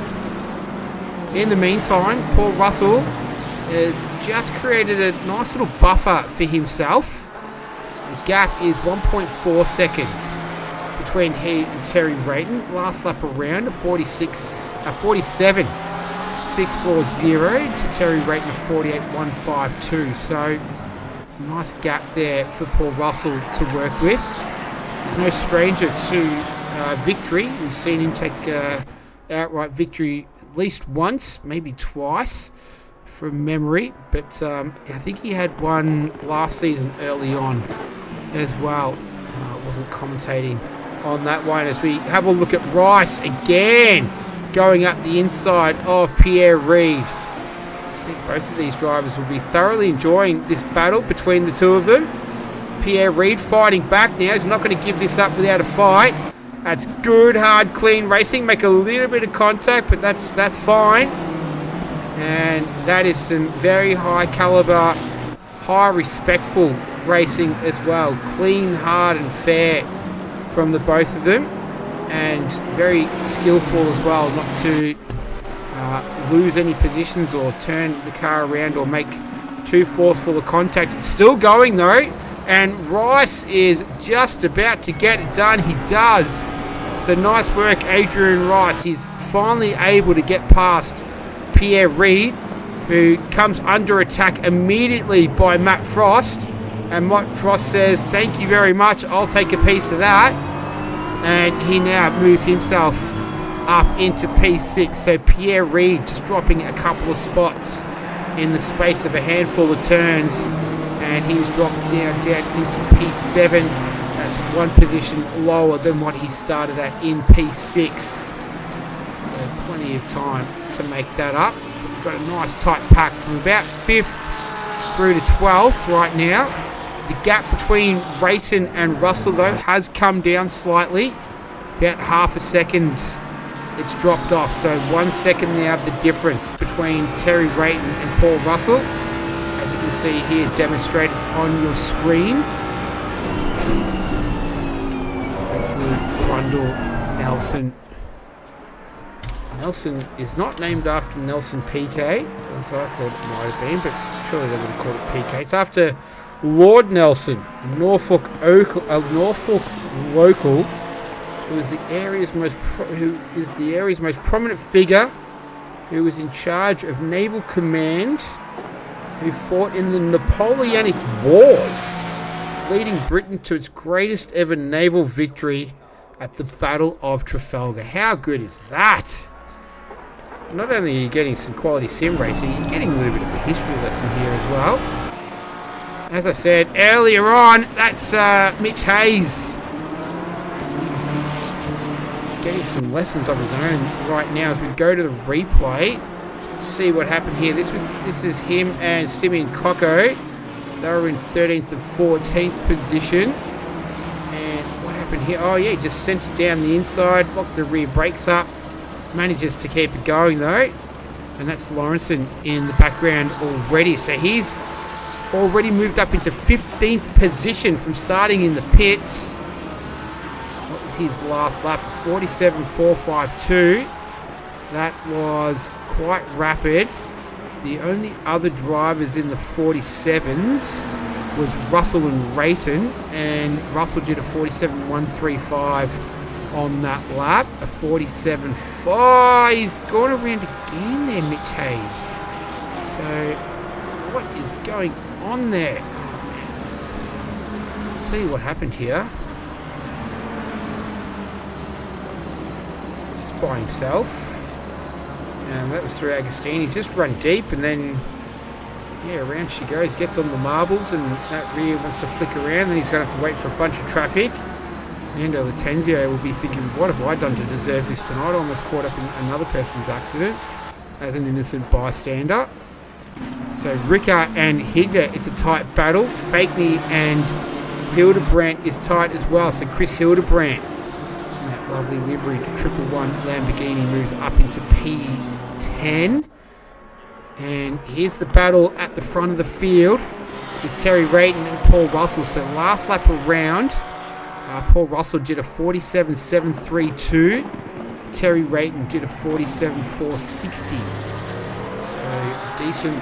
In the meantime, Paul Russell has just created a nice little buffer for himself. The gap is 1.4 seconds between he and Terry Rayton. Last lap around, a 47 640 to Terry Rayton, 48.152. So nice gap there for Paul Russell to work with. He's no stranger to victory. We've seen him take outright victory at least once, maybe twice from memory, but I think he had one last season early on as well. Wasn't commentating on that one as we have a look at Rice again going up the inside of Pierre Reid. I think both of these drivers will be thoroughly enjoying this battle between the two of them. Pierre Reid fighting back now. He's not going to give this up without a fight. That's good, hard, clean racing. Make a little bit of contact, but that's fine. And that is some very high caliber, high respectful racing as well. Clean, hard and fair from the both of them. And very skillful as well, not to lose any positions or turn the car around or make too forceful a contact. It's still going though, and Rice is just about to get it done. He does. So nice work, Adrian Rice. He's finally able to get past Pierre Reid, who comes under attack immediately by Matt Frost. And Matt Frost says, "Thank you very much, I'll take a piece of that." And he now moves himself up into P6. So Pierre Reid just dropping a couple of spots in the space of a handful of turns. And he's dropped down into P7. That's one position lower than what he started at in P6. So plenty of time to make that up. But we've got a nice tight pack from about 5th through to 12th right now. The gap between Rayton and Russell, though, has come down slightly. About half a second it's dropped off. So 1 second now the difference between Terry Rayton and Paul Russell. As you can see here demonstrated on your screen. Go through Brundle, Nelson. Nelson is not named after Nelson PK, as I thought it might have been, but surely they would have called it PK. It's after Lord Nelson, Norfolk local, who is the area's most prominent figure, who was in charge of naval command, who fought in the Napoleonic Wars, leading Britain to its greatest ever naval victory at the Battle of Trafalgar. How good is that? Not only are you getting some quality sim racing, you're getting a little bit of a history lesson here as well. As I said earlier on, that's Mitch Hayes. He's getting some lessons of his own right now as we go to the replay. See what happened here. This is him and Simeon Cocco. They were in 13th and 14th position. And what happened happened here? Oh yeah, he just sent it down the inside, locked the rear brakes up, manages to keep it going though. And that's Lawrenson in the background already. So he's already moved up into 15th position from starting in the pits. What was his last lap? 47.452. That was quite rapid. The only other drivers in the 47s was Russell and Rayton, and Russell did a 47.135 on that lap. A 47.5. He's gone around again there, Mitch Hayes. So what is going on there? Let's see what happened here. Just by himself. And that was through Agostini. He's just run deep and then, yeah, around she goes. Gets on the marbles and that rear wants to flick around. Then he's going to have to wait for a bunch of traffic. Nando Latenzio will be thinking, what have I done to deserve this tonight? I almost caught up in another person's accident as an innocent bystander. So Ricker and Higner, it's a tight battle. Fakeney and Hildebrandt is tight as well. So Chris Hildebrandt, that lovely liveried 111 Lamborghini, moves up into P10. And here's the battle at the front of the field. It's Terry Rayton and Paul Russell. So last lap around, Paul Russell did a 47.732. Terry Rayton did a 47.460. So decent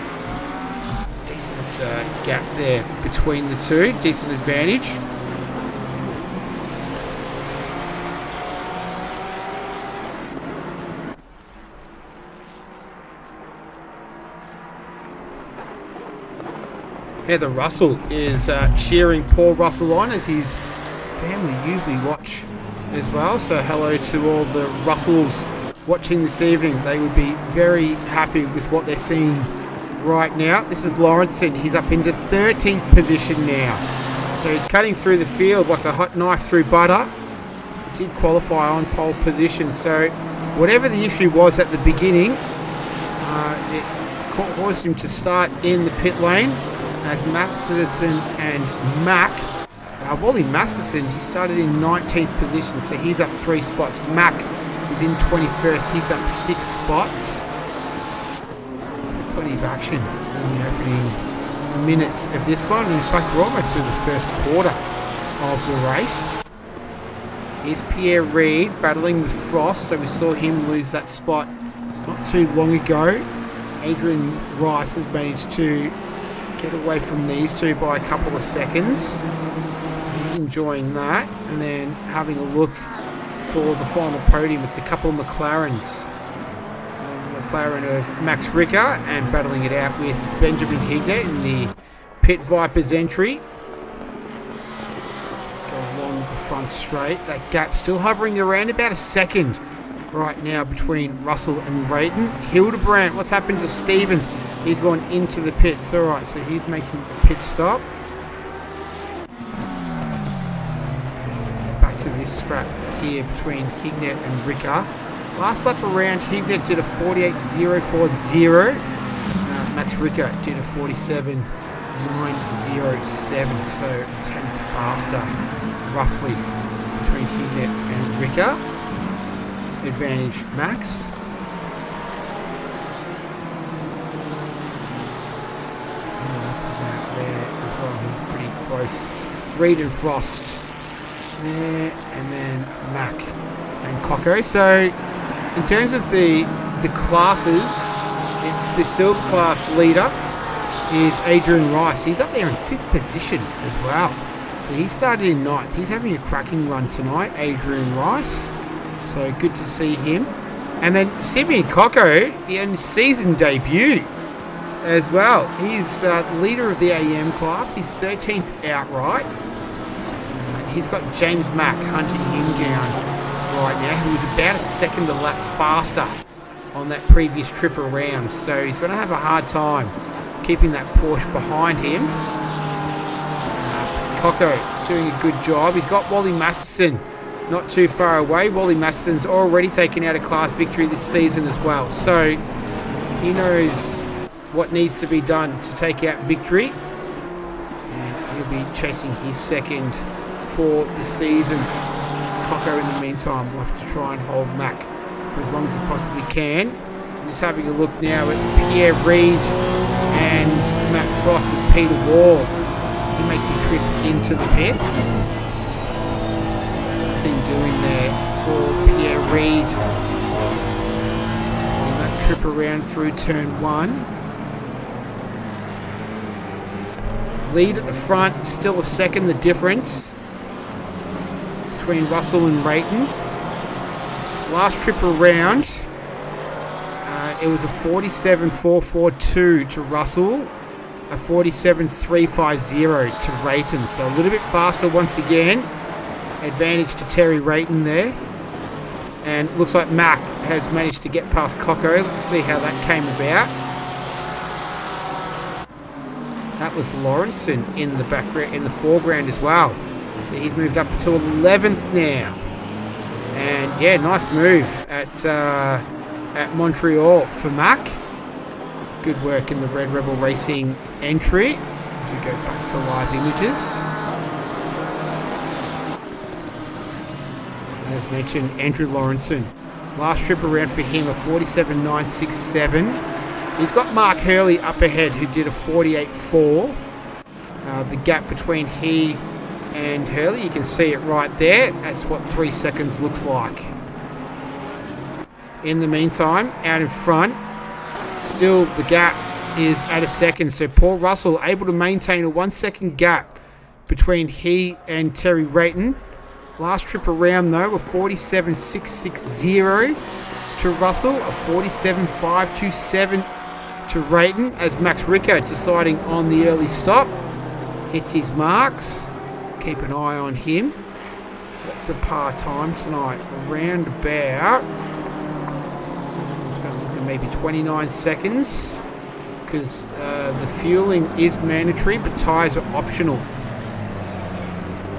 gap there between the two. Decent advantage. Heather Russell is cheering Paul Russell on, as his family usually watch as well. So hello to all the Russells watching this evening. They would be very happy with what they're seeing right now. This is Lawrenson. He's up into 13th position now. So he's cutting through the field like a hot knife through butter. He did qualify on pole position. So whatever the issue was at the beginning, it caused him to start in the pit lane. As Masterson and Mack, Wally Masterson, he started in 19th position, so he's up 3 spots. Mack is in 21st, he's up 6 spots. Plenty of action in the opening minutes of this one. In fact, we're almost through the first quarter of the race. Here's Pierre Reid battling with Frost, so we saw him lose that spot not too long ago. Adrian Rice has managed to get away from these two by a couple of seconds. He's enjoying that. And then having a look for the final podium, it's a couple of McLarens. McLaren of Max Ricker, and battling it out with Benjamin Higner in the Pit Vipers entry. Go along the front straight. That gap still hovering around about a second right now between Russell and Rayton. Hildebrandt, what's happened to Stevens? He's gone into the pits. Alright, so he's making a pit stop. Back to this scrap here between Higner and Ricker. Last lap around, Higner did a 48.040. Max Ricker did a 47.907. So a tenth faster, roughly, between Higner and Ricker. Advantage Max. Out there as well, he's pretty close. Reid and Frost there, and then Mack and Coco. So in terms of the classes, it's the silver class leader is Adrian Rice. He's up there in 5th position as well. So he started in 9th. He's having a cracking run tonight, Adrian Rice. So good to see him. And then Simeon Coco in season debut as well. He's leader of the AM class. He's 13th outright. He's got James Mack hunting him down right now. He was about a second a lap faster on that previous trip around. So he's going to have a hard time keeping that Porsche behind him. Coco doing a good job. He's got Wally Masterson not too far away. Wally Masterson's already taken out a class victory this season as well. So he knows what needs to be done to take out victory, and he'll be chasing his second for the season. Coco in the meantime will have to try and hold Mac for as long as he possibly can. I'm just having a look now at Pierre Reid and Matt Frost as Peter Wall. He makes a trip into the pits. Nothing doing there for Pierre Reid on that trip around through turn 1. Lead at the front, still a second the difference between Russell and Rayton. Last trip around, it was a 47.442 to Russell, a 47.350 to Rayton. So a little bit faster once again. Advantage to Terry Rayton there. And looks like Mac has managed to get past Coco. Let's see how that came about. That was Lawrenson in the background, in the foreground as well. So he's moved up to 11th now. And yeah, nice move at Montreal for Mac. Good work in the Red Rebel Racing entry. As we go back to live images. As mentioned, Andrew Lawrenson. Last trip around for him, a 47.967. He's got Mark Hurley up ahead, who did a 48.4. The gap between he and Hurley, you can see it right there. That's what 3 seconds looks like. In the meantime, out in front, still the gap is at a second. So Paul Russell able to maintain a 1 second gap between he and Terry Rayton. Last trip around though, a 47.660 to Russell, a 47.527 to Rayton, as Max Ricker deciding on the early stop. Hits his marks. Keep an eye on him. What's the par time tonight? Around about, it's going to look at maybe 29 seconds, because the fueling is mandatory, but tyres are optional.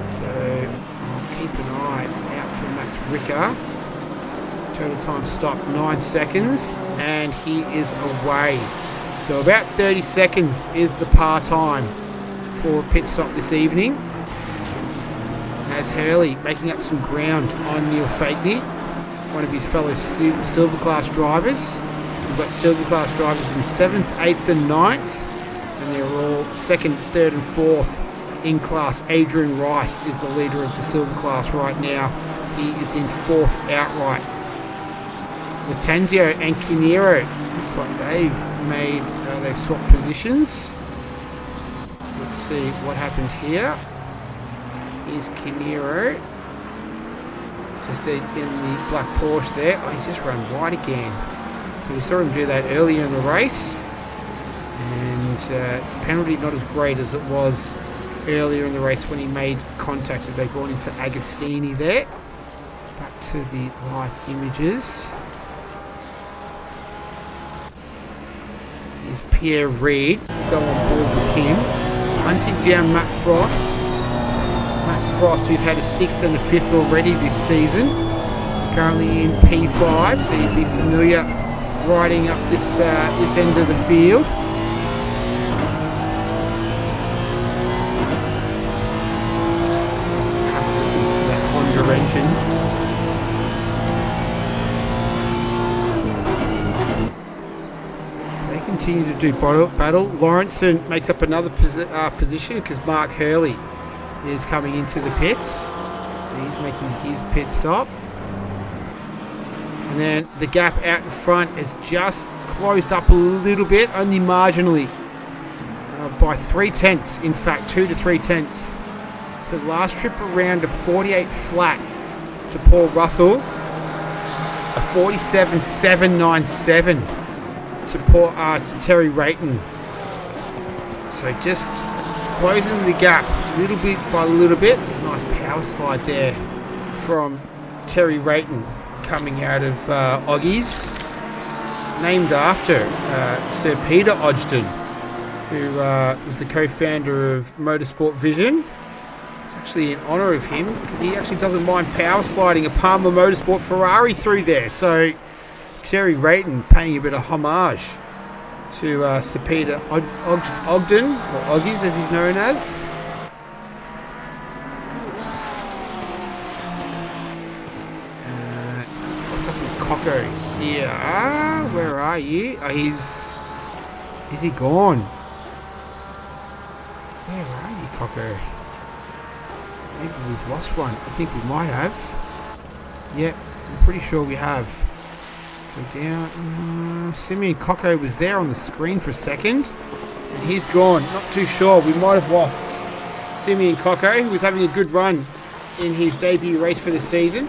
So I'll keep an eye out for Max Ricker. Total time stop 9 seconds, and he is away. So about 30 seconds is the par time for a pit stop this evening. As Hurley making up some ground on Neil Fakeney, one of his fellow silver class drivers. We've got silver class drivers in 7th, 8th and 9th, and they're all 2nd, 3rd and 4th in class. Adrian Rice is the leader of the silver class right now. He is in 4th outright. Latanzio and Kinero, looks like they've swapped positions. Let's see what happened here. Here's Kinero, just in the black Porsche there. Oh, he's just run wide again. So we saw him do that earlier in the race, and penalty not as great as it was earlier in the race when he made contact as they brought into Agostini there. Back to the live images. Here's Pierre Reid, go on board with him, hunting down Matt Frost. Matt Frost, who's had a 6th and a 5th already this season, currently in P5, so you'd be familiar riding up this end of the field. Listen to that Honda engine. Continue to do battle. Lawrenson makes up another position because Mark Hurley is coming into the pits. So he's making his pit stop. And then the gap out in front has just closed up a little bit, only marginally. By 3/10, in fact, 2 to 3/10. So last trip around a 48 flat to Paul Russell, a 47.797. To Terry Rayton. So just closing the gap little bit by little bit. There's a nice power slide there from Terry Rayton coming out of Oggies, named after Sir Peter Ogden, who was the co-founder of Motorsport Vision. It's actually in honour of him because he actually doesn't mind power sliding a Palmer Motorsport Ferrari through there. So Terry Rayton paying a bit of homage to Sir Peter Ogden, or Oggies as he's known as. Cocko here. Where are you? Oh, is he gone? Where are you, Cocko? Maybe we've lost one. I think we might have. Yep, I'm pretty sure we have. So down. Simeon Cocko was there on the screen for a second. And he's gone. Not too sure. We might have lost Simeon Cocko, who was having a good run in his debut race for the season.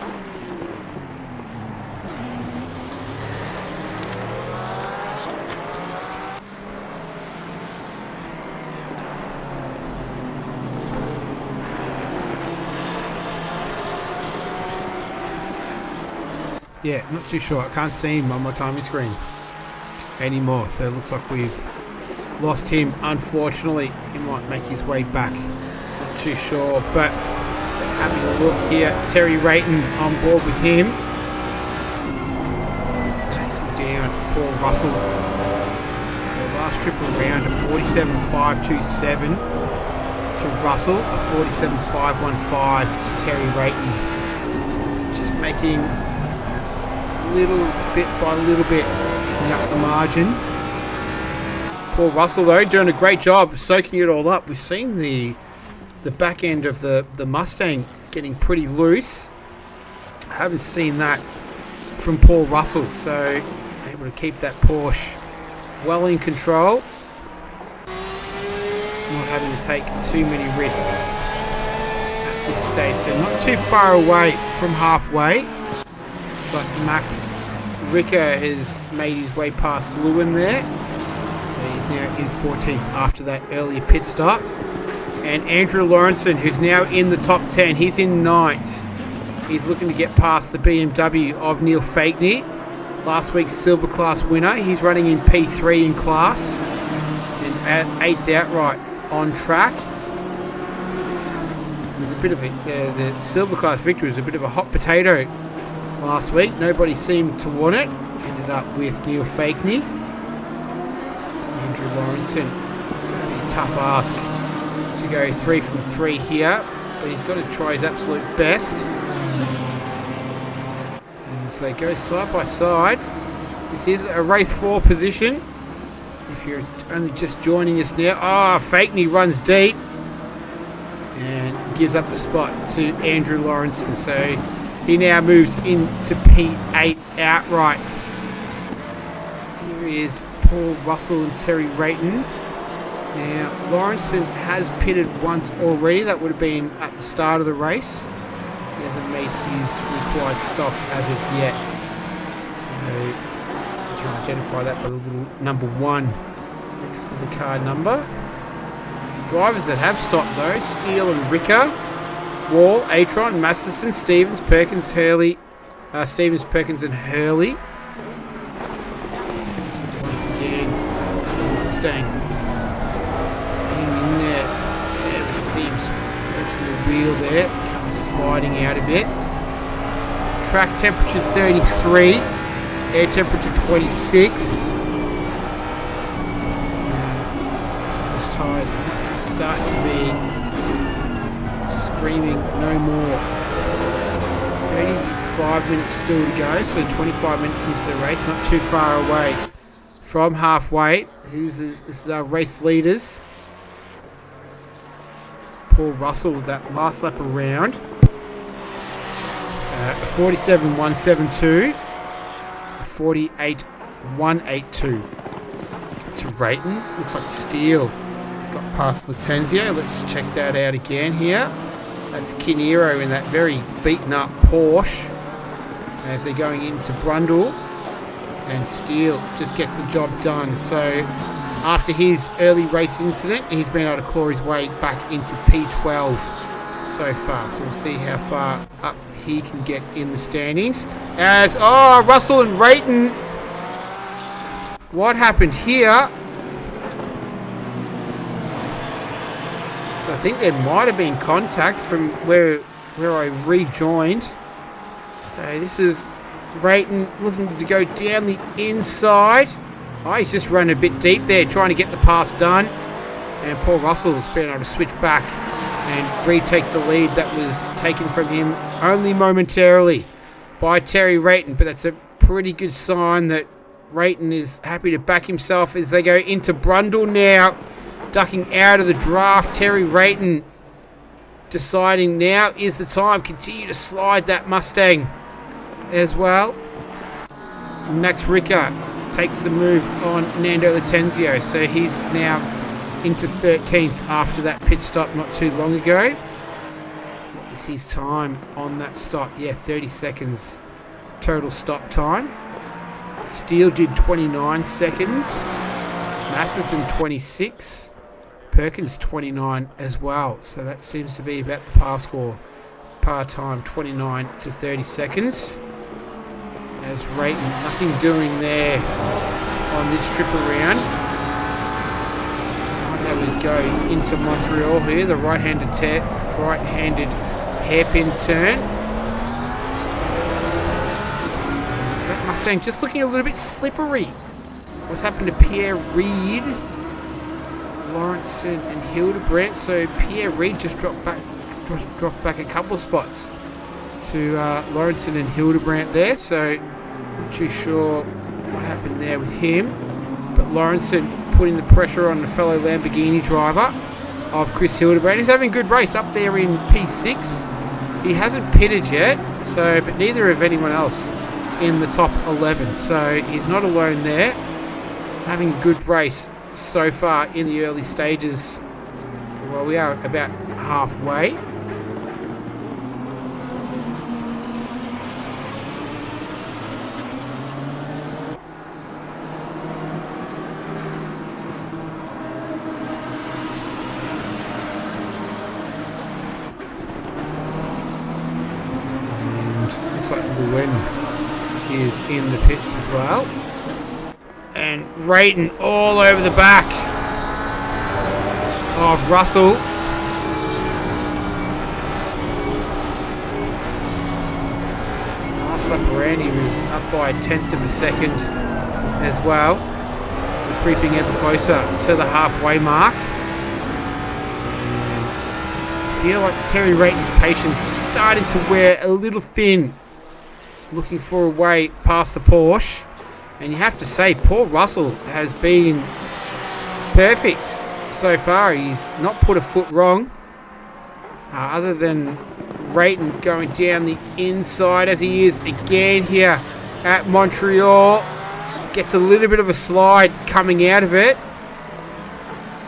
Yeah, not too sure. I can't see him on my timing screen anymore. So it looks like we've lost him. Unfortunately, he might make his way back. Not too sure. But having a look here, Terry Rayton on board with him. Chasing down Paul Russell. So last trip around a 47.527 to Russell, a 47.515 to Terry Rayton. So just making little bit by little bit up the margin. Paul Russell though doing a great job soaking it all up. We've seen the back end of the Mustang getting pretty loose. I haven't seen that from Paul Russell, so able to keep that Porsche well in control, not having to take too many risks at this stage. So not too far away from halfway. Looks like Max Ricker has made his way past Lewin there. So he's now in 14th after that earlier pit stop. And Andrew Lawrenson, who's now in the top 10, he's in 9th. He's looking to get past the BMW of Neil Fakeney, last week's Silver Class winner. He's running in P3 in class and at 8th outright on track. There's a bit of the Silver Class victory was a bit of a hot potato last week. Nobody seemed to want it. Ended up with Neil Fakeney. Andrew Lawrenson. It's going to be a tough ask to go 3 from 3 here, but he's got to try his absolute best. And so they go side by side. This is a race 4 position. If you're only just joining us now, Fakeney runs deep and gives up the spot to Andrew Lawrenson. So he now moves into P8 outright. Here is Paul Russell and Terry Rayton. Now, Lawrenson has pitted once already. That would have been at the start of the race. He hasn't made his required stop as of yet. So, you can identify that by the little number 1 next to the car number. Drivers that have stopped though, Steele and Ricker, Wall, Atron, Masterson, Stevens, Perkins, Hurley, Stevens, Perkins and Hurley. So once again, Mustang in there. Yeah, we can see him working the wheel there, kind of sliding out a bit. Track temperature 33, air temperature 26. Those tyres might start to be screaming no more. 35 minutes still to go, so 25 minutes into the race, not too far away from halfway. This is our race leaders. Paul Russell with that last lap around. 47.172, 48.182 to Rayton. Looks like Steele got past Letenzio. Let's check that out again here. That's Kinero in that very beaten up Porsche as they're going into Brundle, and Steele just gets the job done. So after his early race incident, he's been able to claw his way back into P12 so far. So we'll see how far up he can get in the standings. As Russell and Rayton, what happened here? So I think there might have been contact from where I rejoined. So this is Rayton looking to go down the inside. He's just running a bit deep there, trying to get the pass done. And Paul Russell has been able to switch back and retake the lead that was taken from him only momentarily by Terry Rayton. But that's a pretty good sign that Rayton is happy to back himself as they go into Brundle now. Ducking out of the draft, Terry Rayton deciding now is the time. Continue to slide that Mustang as well. Max Ricker takes the move on Nando Latenzio, so he's now into 13th after that pit stop not too long ago. What is his time on that stop? Yeah, 30 seconds total stop time. Steele did 29 seconds. Masterson 26. Perkins 29 as well. So that seems to be about the par score. Par time 29 to 30 seconds. As Rayton, nothing doing there on this trip around. Now we go into Montreal here. The right-handed hairpin turn. That Mustang just looking a little bit slippery. What's happened to Pierre Reid, Lawrenson and Hildebrandt? So Pierre Reid just dropped back a couple of spots to Lawrenson and Hildebrandt there. So not too sure what happened there with him. But Lawrenson putting the pressure on the fellow Lamborghini driver of Chris Hildebrandt. He's having a good race up there in P6. He hasn't pitted yet, so but neither have anyone else in the top 11. So he's not alone there. Having a good race so far in the early stages. Well, we are about halfway. And looks like Luen is in the pits as well. And Rayton all over the back of Russell. Last lap around, he was up by 1/10 of a second as well. We're creeping ever closer to the halfway mark. I feel like Terry Rayton's patience is starting to wear a little thin. Looking for a way past the Porsche. And you have to say, Paul Russell has been perfect so far. He's not put a foot wrong. Other than Rayton going down the inside as he is again here at Montreal. Gets a little bit of a slide coming out of it.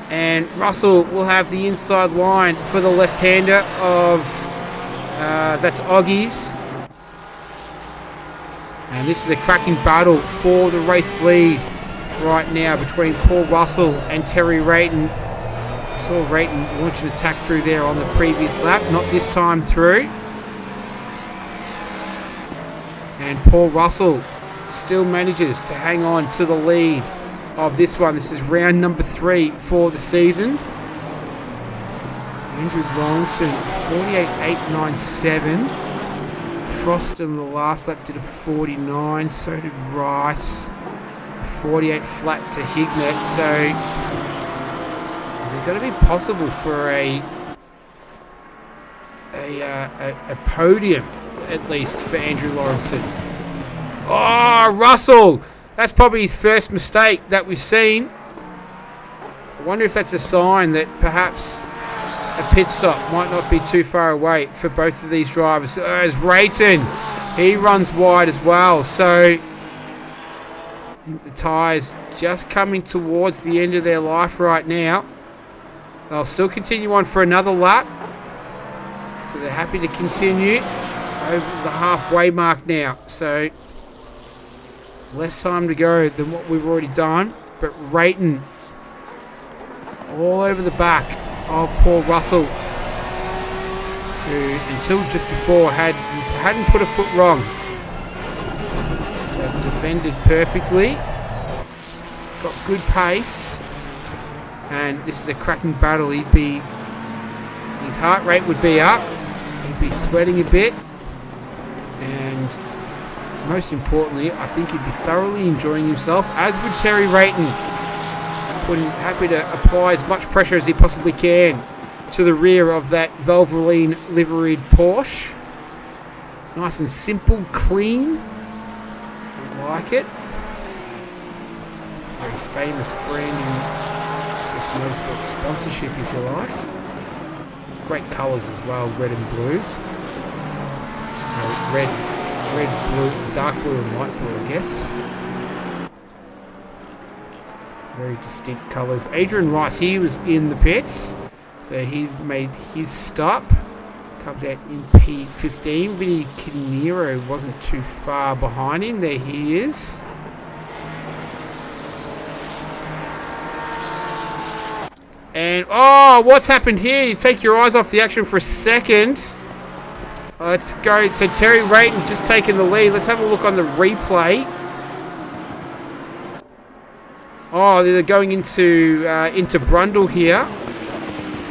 And Russell will have the inside line for the left-hander of, that's Oggies. And this is a cracking battle for the race lead right now between Paul Russell and Terry Rayton. Saw Rayton launch an attack through there on the previous lap, not this time through. And Paul Russell still manages to hang on to the lead of this one. This is round number 3 for the season. Andrew Lawrenson, 48.897. Frost in the last lap did a 49, so did Rice. A 48 flat to Hignett. So is it going to be possible for a podium at least for Andrew Lawrenson? Oh, Russell! That's probably his first mistake that we've seen. I wonder if that's a sign that perhaps a pit stop might not be too far away for both of these drivers. As Rayton, he runs wide as well. So I think the tyres just coming towards the end of their life right now. They'll still continue on for another lap. So they're happy to continue over the halfway mark now. So less time to go than what we've already done. But Rayton all over the back of Paul Russell, who until just before hadn't put a foot wrong. So defended perfectly, got good pace, and this is a cracking battle. His heart rate would be up, he'd be sweating a bit, and most importantly, I think he'd be thoroughly enjoying himself, as would Terry Rayton. Happy to apply as much pressure as he possibly can to the rear of that Valvoline liveried Porsche. Nice and simple, clean. like it. Very famous branding, this motorsport sponsorship, if you like. Great colours as well, red and blues. Red, blue, dark blue and light blue, I guess. Very distinct colours. Adrian Rice, he was in the pits, so he's made his stop. Comes out in P15. Vinny Canero wasn't too far behind him. There he is. And, oh, what's happened here? You take your eyes off the action for a second. Let's go. So Terry Rayton just taking the lead. Let's have a look on the replay. Oh, they're going into Brundle here.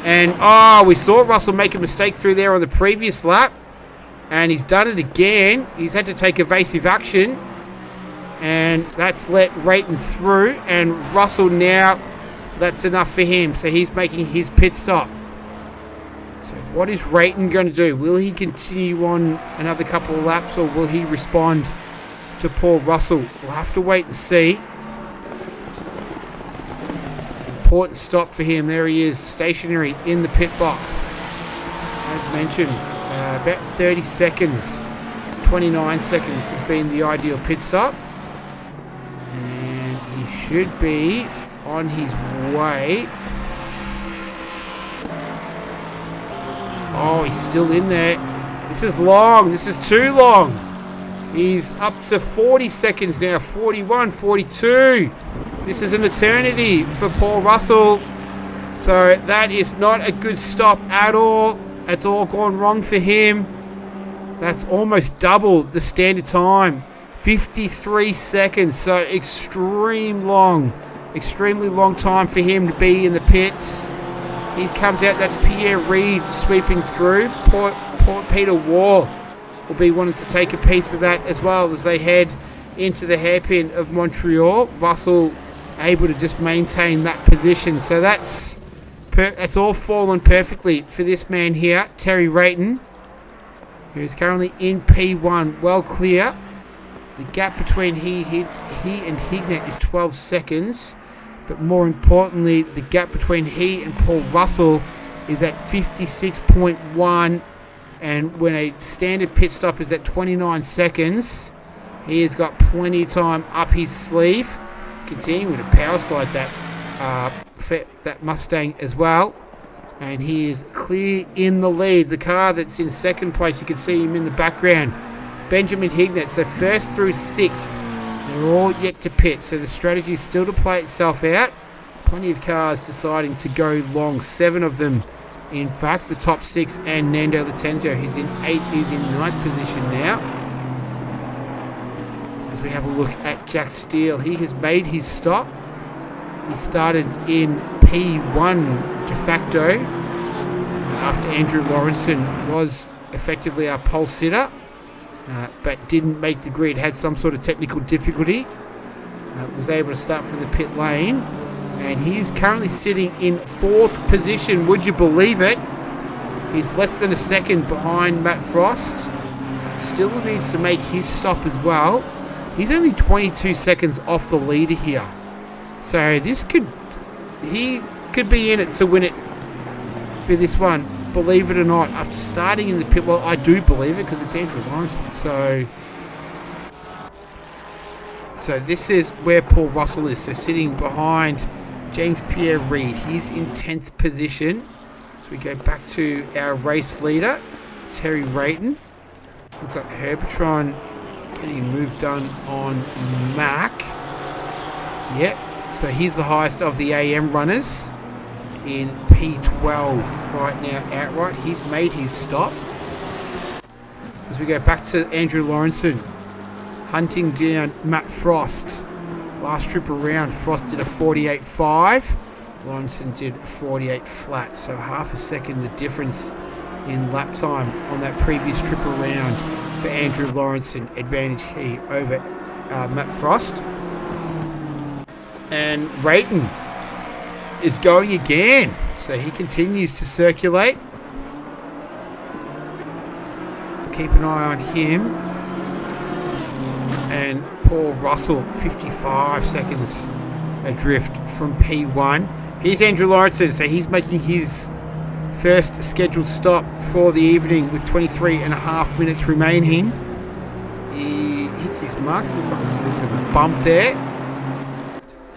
And, oh, we saw Russell make a mistake through there on the previous lap. And he's done it again. He's had to take evasive action. And that's let Rayton through. And Russell now, that's enough for him. So he's making his pit stop. So what is Rayton going to do? Will he continue on another couple of laps, or will he respond to Paul Russell? We'll have to wait and see. Important stop for him. There he is, stationary in the pit box. As mentioned, about 30 seconds, 29 seconds has been the ideal pit stop. And he should be on his way. Oh, he's still in there. This is long. This is too long. He's up to 40 seconds now. 41, 42. This is an eternity for Paul Russell. So that is not a good stop at all. It's all gone wrong for him. That's almost double the standard time. 53 seconds. So extremely long time for him to be in the pits. He comes out. That's Pierre Reid sweeping through. Peter Waugh will be wanting to take a piece of that as well as they head into the hairpin of Montreal. Russell able to just maintain that position. So that's all fallen perfectly for this man here, Terry Rayton, who's currently in P1, well clear. The gap between he and Hignett is 12 seconds. But more importantly, the gap between he and Paul Russell is at 56.1. And when a standard pit stop is at 29 seconds, he has got plenty of time up his sleeve. Continuing to power slide that Mustang as well. And he is clear in the lead. The car that's in second place, you can see him in the background. Benjamin Hignett. So first through sixth, they're all yet to pit. So the strategy is still to play itself out. Plenty of cars deciding to go long. 7 of them, in fact, the top 6, and Nando Latenzio, who's in 9th position now. As we have a look at Jack Steele, he has made his stop. He started in P1 de facto after Andrew Lawrenson was effectively our pole sitter, but didn't make the grid, had some sort of technical difficulty, was able to start from the pit lane, and he's currently sitting in 4th position. Would you believe it? He's less than a second behind Matt Frost. Still needs to make his stop as well. He's only 22 seconds off the leader here. So he could be in it to win it for this one, believe it or not, after starting in the pit. Well, I do believe it because it's Andrew Lawrenson. So this is where Paul Russell is. So sitting behind James Pierre Reid. He's in 10th position. So we go back to our race leader, Terry Rayton. We've got Herbertron getting a move done on Mac. Yep. So he's the highest of the AM runners in P12 right now outright. He's made his stop. As we go back to Andrew Lawrenson, hunting down Matt Frost. Last trip around, Frost did a 48.5. Lawrenson did a 48 flat. So half a second the difference in lap time on that previous trip around for Andrew Lawrenson. Advantage he over Matt Frost. And Rayton is going again. So he continues to circulate. Keep an eye on him. and Paul Russell 55 seconds adrift from P1. Here's Andrew Lawrenson, so he's making his first scheduled stop for the evening with 23.5 minutes remaining. He hits his marks, he's got a little bit of a bump there,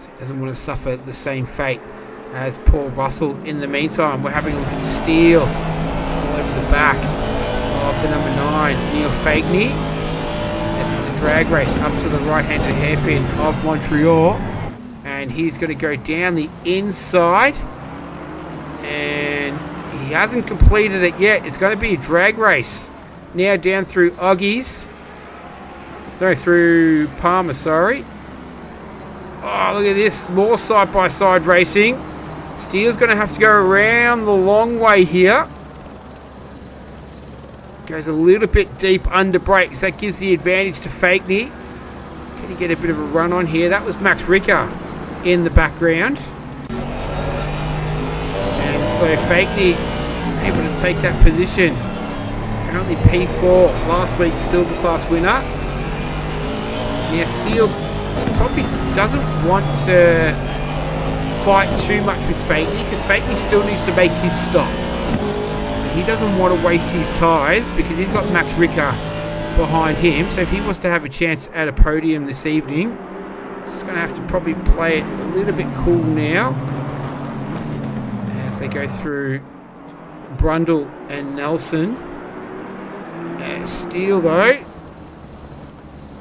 so he doesn't want to suffer the same fate as Paul Russell. In the meantime, we're having a look at Steele all over the back of the number 9, Neil Fagney, as it's a drag race up to the right-handed hairpin of Montreal, and he's going to go down the inside, and he hasn't completed it yet. It's going to be a drag race now down through Oggies. No, through Palmer, sorry. Oh, look at this. More side-by-side racing. Steele's going to have to go around the long way here. Goes a little bit deep under brakes. That gives the advantage to Fakeney. Can he get a bit of a run on here? That was Max Ricker in the background. And so Fakeney able to take that position. Currently P4, last week's silver class winner. Now Steele probably doesn't want to fight too much with Fakeney, because Fakeney still needs to make his stop. He doesn't want to waste his tyres because he's got Max Ricker behind him. So if he wants to have a chance at a podium this evening, he's going to have to probably play it a little bit cool now as they go through Brundle and Nelson. Steele though.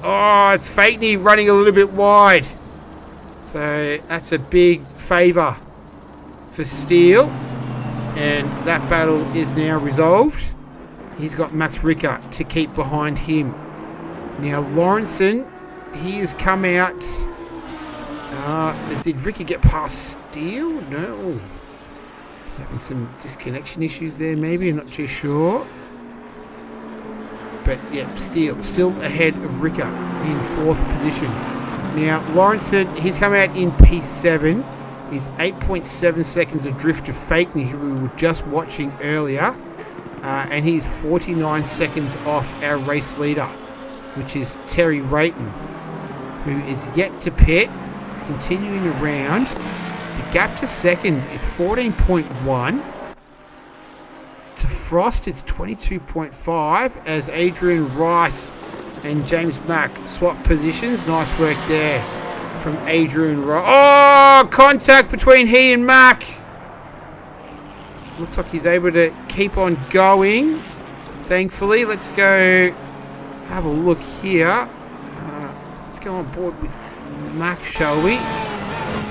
Oh, it's Fakeney running a little bit wide. So that's a big favour for Steele. And that battle is now resolved. He's got Max Ricker to keep behind him. Now Lawrenson, he has come out. Did Ricker get past Steele? No. Having some disconnection issues there maybe, I'm not too sure. But yeah, Steele still ahead of Ricker in 4th position. Now Lawrenson, he's come out in P7. He's 8.7 seconds adrift of Fakeney, who we were just watching earlier. And he's 49 seconds off our race leader, which is Terry Rayton, who is yet to pit. He's continuing around. The gap to second is 14.1. To Frost, it's 22.5 as Adrian Rice and James Mack swap positions. Nice work there from Adrian Rice. Oh, contact between he and Mack. Looks like he's able to keep on going, thankfully. Let's go have a look here. Let's go on board with Mack, shall we?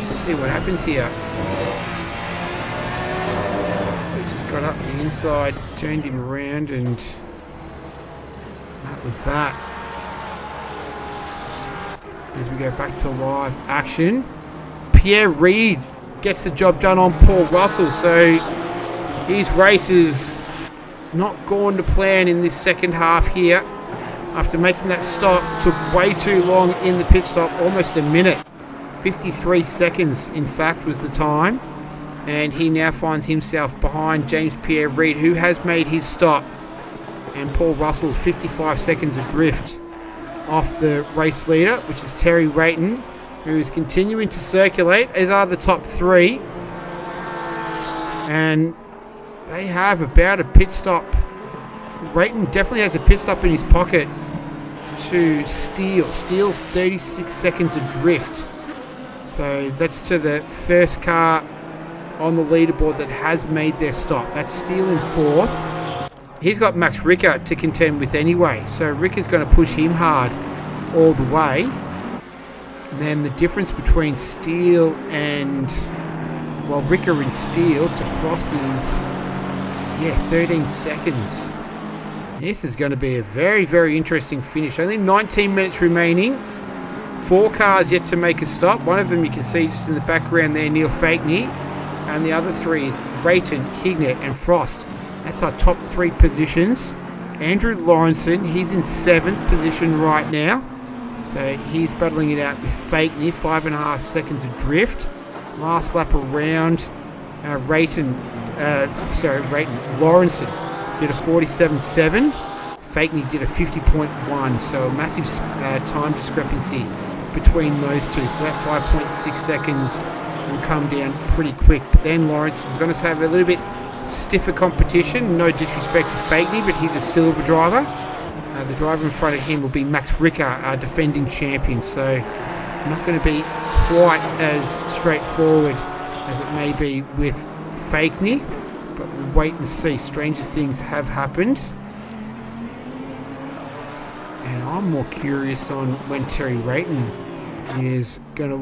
Just see what happens here. Got up the inside, turned him around, and that was that. As we go back to live action, Pierre Reid gets the job done on Paul Russell, so his race is not gone to plan in this second half here. After making that stop, took way too long in the pit stop, almost a minute. 53 seconds, in fact, was the time. And he now finds himself behind James Pierre Reid, who has made his stop. And Paul Russell 55 seconds adrift off the race leader, which is Terry Rayton, who is continuing to circulate, as are the top 3. And they have about a pit stop. Rayton definitely has a pit stop in his pocket to Steele. Steele's 36 seconds adrift. So that's to the first car on the leaderboard that has made their stop. That's Steele in 4th. He's got Max Ricker to contend with anyway, so Ricker's going to push him hard all the way. And then the difference between Steele and, well, Ricker and Steele to Frost is, 13 seconds. This is going to be a very, very interesting finish. Only 19 minutes remaining. 4 cars yet to make a stop. One of them you can see just in the background there, Neil Fakeney. And the other 3 is Rayton, Hignett and Frost. That's our top 3 positions. Andrew Lawrenson, he's in 7th position right now. So he's battling it out with Fakeney, 5.5 seconds adrift. Last lap around, Lawrenson did a 47.7. Fakeney did a 50.1, so a massive time discrepancy between those two. So that 5.6 seconds will come down pretty quick. But then Lawrence is going to have a little bit stiffer competition. No disrespect to Fakeney, but he's a silver driver. The driver in front of him will be Max Ricker, our defending champion. So not going to be quite as straightforward as it may be with Fakeney. But we'll wait and see. Stranger things have happened. And I'm more curious on when Terry Rayton is going to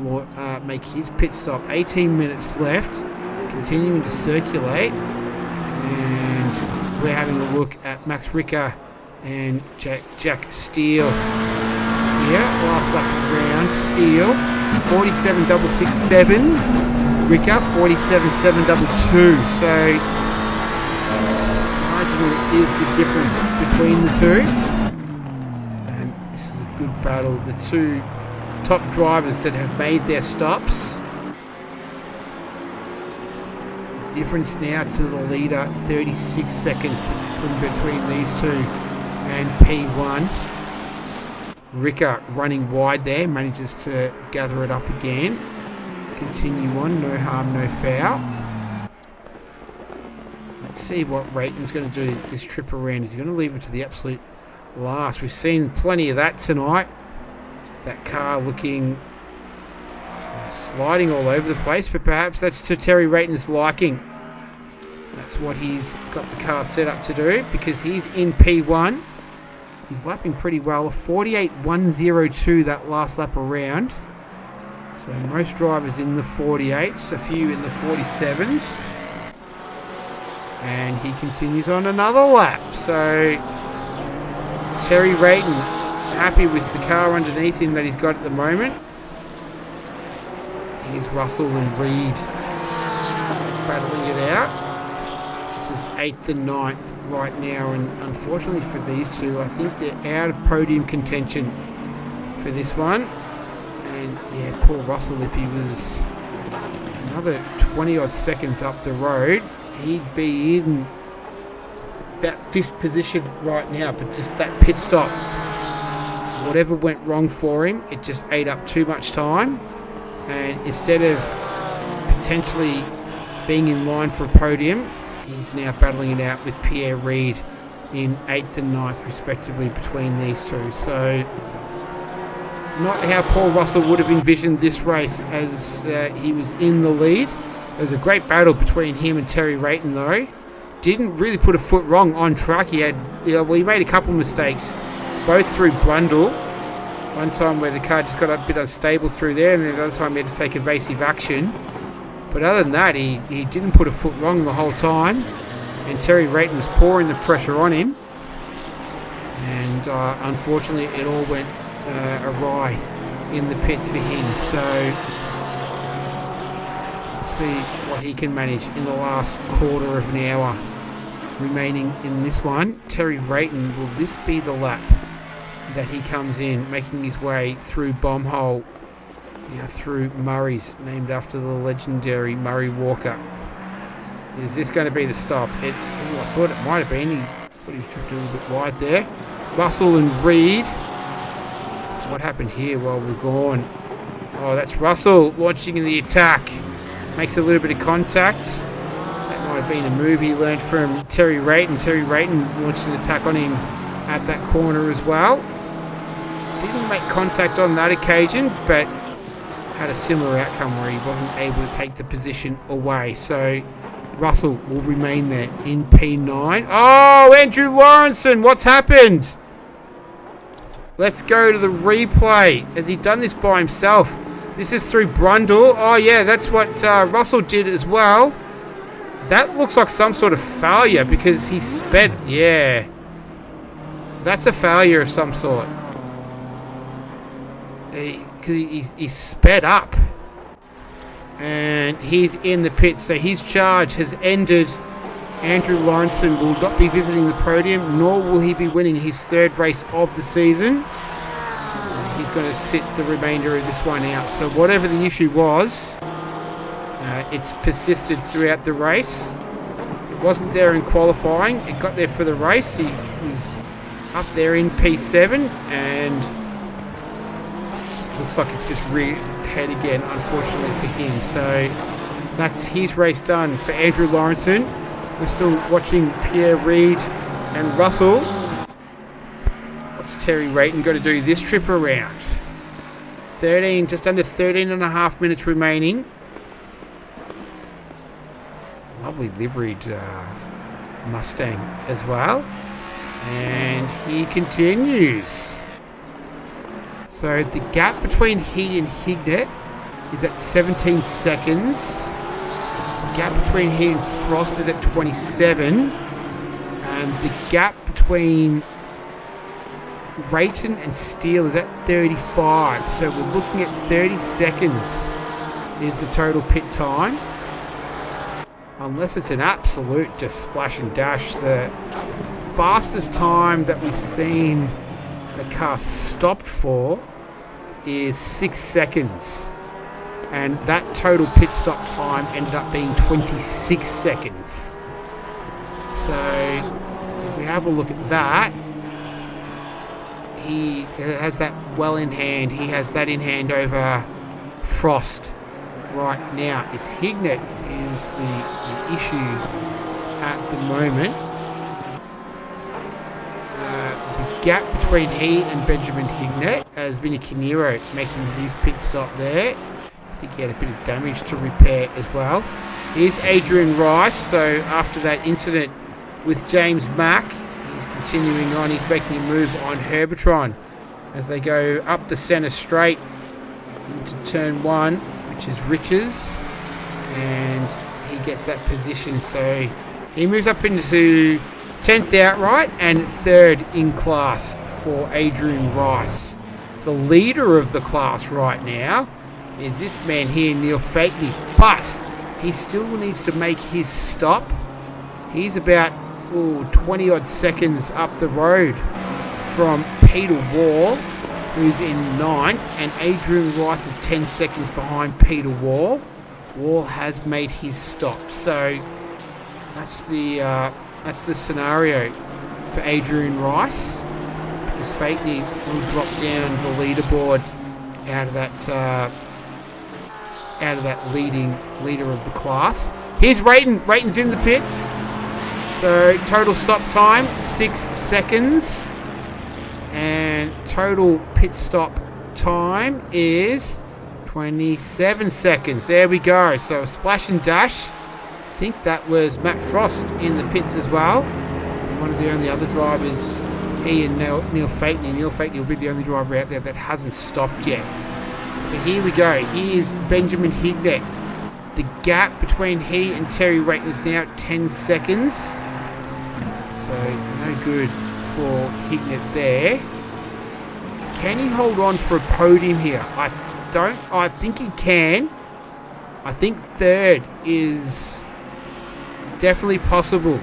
make his pit stop. 18 minutes left, continuing to circulate. And we're having a look at Max Ricker and Jack Steele. Yeah, last lap of the round. Steele, 47.667. Ricker, 47.722. So, marginally is the difference between the two. Good battle. The two top drivers that have made their stops. The difference now to the leader, 36 seconds from between these two and P1. Ricker running wide there, manages to gather it up again. Continue on, no harm, no foul. Let's see what Rayton's going to do this trip around. Is he going to leave it to the absolute last? We've seen plenty of that tonight. That car looking sliding all over the place, but perhaps that's to Terry Rayton's liking. That's what he's got the car set up to do, because he's in P1. He's lapping pretty well. 48.102 that last lap around. So most drivers in the 48s, a few in the 47s. And he continues on another lap. So Terry Rayton happy with the car underneath him that he's got at the moment. Here's Russell and Reed battling it out. This is 8th and 9th right now, and unfortunately for these two, I think they're out of podium contention for this one. And yeah, poor Russell, if he was another 20 odd seconds up the road, he'd be in about 5th position right now. But just that pit stop, whatever went wrong for him, it just ate up too much time, and instead of potentially being in line for a podium, he's now battling it out with Pierre Reid in 8th and 9th respectively between these two. So not how Paul Russell would have envisioned this race as he was in the lead. There was a great battle between him and Terry Rayton though. Didn't really put a foot wrong on track. He made a couple of mistakes, both through Brundle. One time where the car just got a bit unstable through there, and then the other time he had to take evasive action. But other than that, he didn't put a foot wrong the whole time. And Terry Rayton was pouring the pressure on him. And unfortunately, it all went awry in the pits for him. So we'll see what he can manage in the last quarter of an hour remaining in this one. Terry Rayton, will this be the lap that he comes in, making his way through Bombhole, through Murray's, named after the legendary Murray Walker? Is this going to be the stop? I thought it might have been. I thought he was drifting a little bit wide there. Russell and Reed. What happened here while we're gone? Oh, that's Russell launching in the attack. Makes a little bit of contact. That might have been a move he learned from Terry Rayton. Terry Rayton launched an attack on him at that corner as well. Didn't make contact on that occasion, but had a similar outcome where he wasn't able to take the position away. So Russell will remain there in P9. Oh, Andrew Lawrenson, what's happened? Let's go to the replay. Has he done this by himself? This is through Brundle. Oh yeah, that's what Russell did as well. That looks like some sort of failure because he sped. Yeah, that's a failure of some sort. He sped up, and he's in the pits. So his charge has ended. Andrew Lawrenson will not be visiting the podium, nor will he be winning his third race of the season. He's going to sit the remainder of this one out. So whatever the issue was, it's persisted throughout the race. It wasn't there in qualifying. It got there for the race. He was up there in P7, and looks like it's just reared its head again, unfortunately for him. So that's his race done. For Andrew Lawrenson, we're still watching Pierre Reid and Russell. What's Terry Rayton got to do this trip around? 13, just under 13 and a half minutes remaining. Lovely liveried Mustang as well. And he continues. So the gap between he and Hignett is at 17 seconds. The gap between he and Frost is at 27. And the gap between Rayton and Steele is at 35. So we're looking at 30 seconds is the total pit time. Unless it's an absolute just splash and dash. The fastest time that we've seen the car stopped for is 6 seconds. And that total pit stop time ended up being 26 seconds. So if we have a look at that, he has that well in hand. He has that in hand over Frost right now. It's Hignett is the issue at the moment. The gap between he and Benjamin Hignett, as Vinny Canero making his pit stop there. I think he had a bit of damage to repair as well. Here's Adrian Rice. So after that incident with James Mack, he's continuing on. He's making a move on Herbertron as they go up the centre straight into turn 1, which is Rich's, and he gets that position. So he moves up into 10th outright and 3rd in class for Adrian Rice. The leader of the class right now is this man here, Neil Fakey, but he still needs to make his stop. He's about 20 odd seconds up the road from Peter Wall, who's in 9th, and Adrian Rice is 10 seconds behind Peter Wall. Wall has made his stop, so that's the scenario for Adrian Rice, because Fakey will drop down the leaderboard out of that leader of the class. Here's Rayton. Rayton's in the pits. So total stop time 6 seconds, and total pit stop time is 27 seconds. There we go. So a splash and dash. I think that was Matt Frost in the pits as well. So one of the only other drivers, he and Neil Fakey. Neil Fakey will be the only driver out there that hasn't stopped yet. So here we go. Here's Benjamin Hignett. The gap between he and Terry Rayton is now 10 seconds. So no good for Hignett there. Can he hold on for a podium here? I think he can. I think 3rd is definitely possible.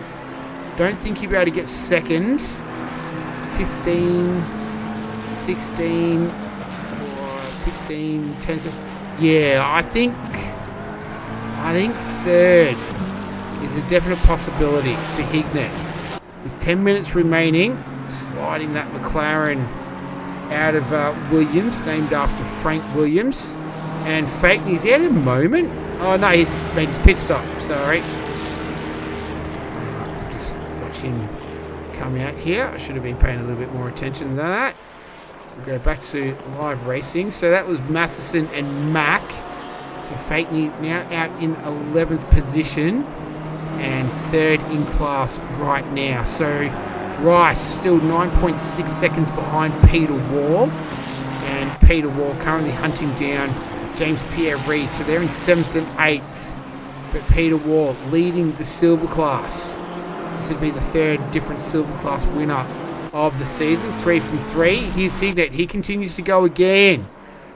Don't think he'll be able to get 2nd. 15, 16, 16, 10. Yeah, I think 3rd is a definite possibility for Hignett. With 10 minutes remaining, sliding that McLaren out of Williams, named after Frank Williams. And Fakey's out at the moment. Oh no, he's made his pit stop. Sorry. Just watch him come out here. I should have been paying a little bit more attention to that. We'll go back to live racing. So that was Masterson and Mack. So Fakey now out in 11th position and 3rd in class right now. So Rice still 9.6 seconds behind Peter Wall, and Peter Wall currently hunting down James Pierre Reid. So they're in 7th and 8th, but Peter Wall leading the silver class. This would be the 3rd different silver class winner of the season. 3 from 3. Here's Hignett. He continues to go again.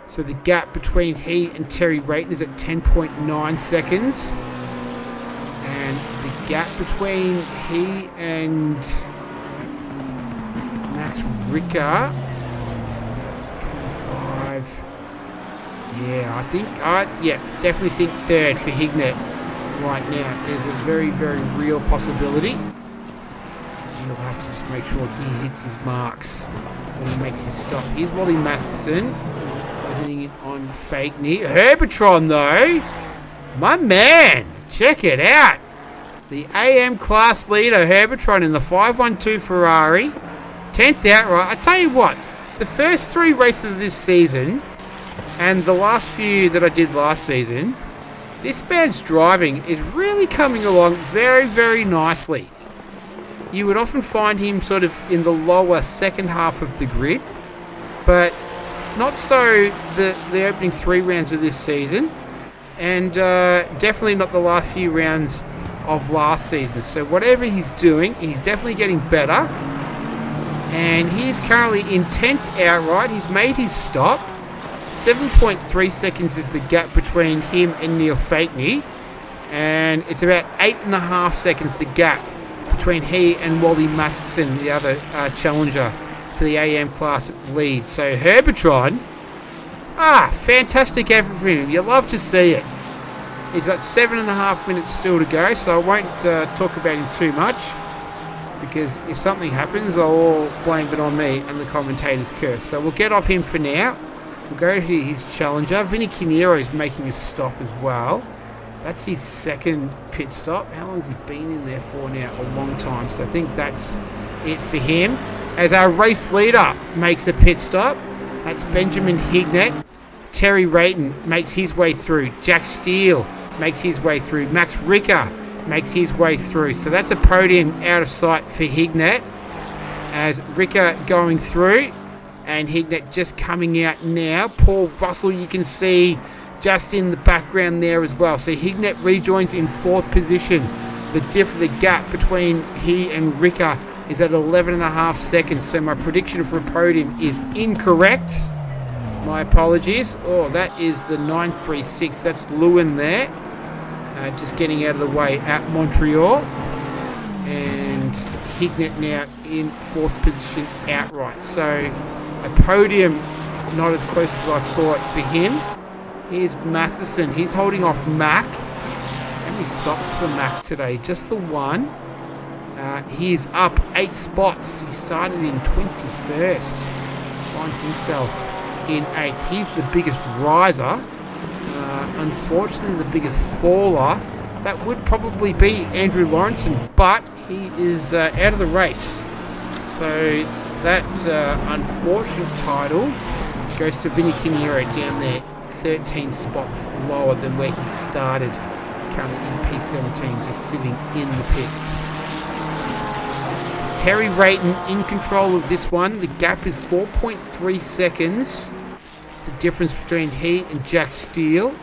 So the gap between he and Terry Rayton is at 10.9 seconds. And the gap between he and Max Ricker, 25. Yeah, definitely think 3rd for Hignett right now. There's a very, very real possibility. He'll have to just make sure he hits his marks when he makes his stop. Here's Wally Masterson. Visiting it on fake knee. Herbertron, though. My man. Check it out. The AM class leader, Herbertron, in the 512 Ferrari. 10th outright. I tell you what, the first 3 races of this season and the last few that I did last season, this man's driving is really coming along very, very nicely. You would often find him sort of in the lower second half of the grid, but not so the opening 3 rounds of this season, and definitely not the last few rounds of last season. So whatever he's doing, he's definitely getting better. And he's currently in 10th outright. He's made his stop. 7.3 seconds is the gap between him and Neil Fakeney. And it's about 8.5 seconds the gap between he and Wally Masterson, the other challenger to the AM class lead. So Herbertron, fantastic effort from him. You love to see it. He's got 7.5 minutes still to go, so I won't talk about him too much, because if something happens, they'll all blame it on me and the commentator's curse. So we'll get off him for now. We'll go to his challenger. Vinny Canero is making a stop as well. That's his second pit stop. How long has he been in there for now? A long time. So I think that's it for him. As our race leader makes a pit stop, that's Benjamin Hignett. Terry Rayton makes his way through. Jack Steele makes his way through. Max Ricker makes his way through. So that's a podium out of sight for Hignett. As Ricker going through, and Hignett just coming out now. Paul Russell, you can see just in the background there as well. So Hignett rejoins in 4th position. The gap between he and Ricker is at 11.5 seconds. So my prediction for a podium is incorrect. My apologies. Oh, that is the 936. That's Lewin there. Just getting out of the way at Montreal. And Hignett now in 4th position outright. So a podium not as close as I thought for him. Here's Masterson. He's holding off Mack. How many stops for Mack today? Just the one. He's up 8 spots. He started in 21st. Finds himself in 8th. He's the biggest riser. Unfortunately, the biggest faller, that would probably be Andrew Lawrenson, but he is out of the race. So that unfortunate title goes to Vinny Canero down there, 13 spots lower than where he started. Currently in P17, just sitting in the pits. So Terry Rayton in control of this one. The gap is 4.3 seconds. It's the difference between he and Jack Steele.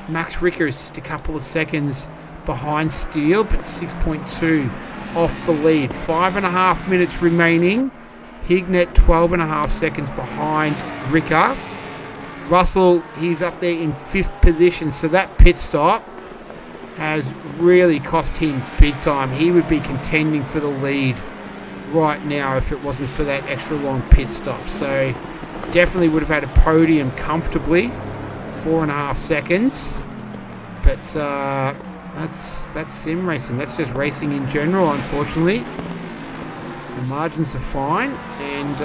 Max Ricker is just a couple of seconds behind Steele, but 6.2 off the lead. 5.5 minutes remaining. Hignett 12.5 seconds behind Ricker. Russell, he's up there in 5th position, so that pit stop has really cost him big time. He would be contending for the lead right now if it wasn't for that extra long pit stop. So definitely would have had a podium comfortably. 4.5 seconds. But that's sim racing. That's just racing in general, unfortunately. The margins are fine. And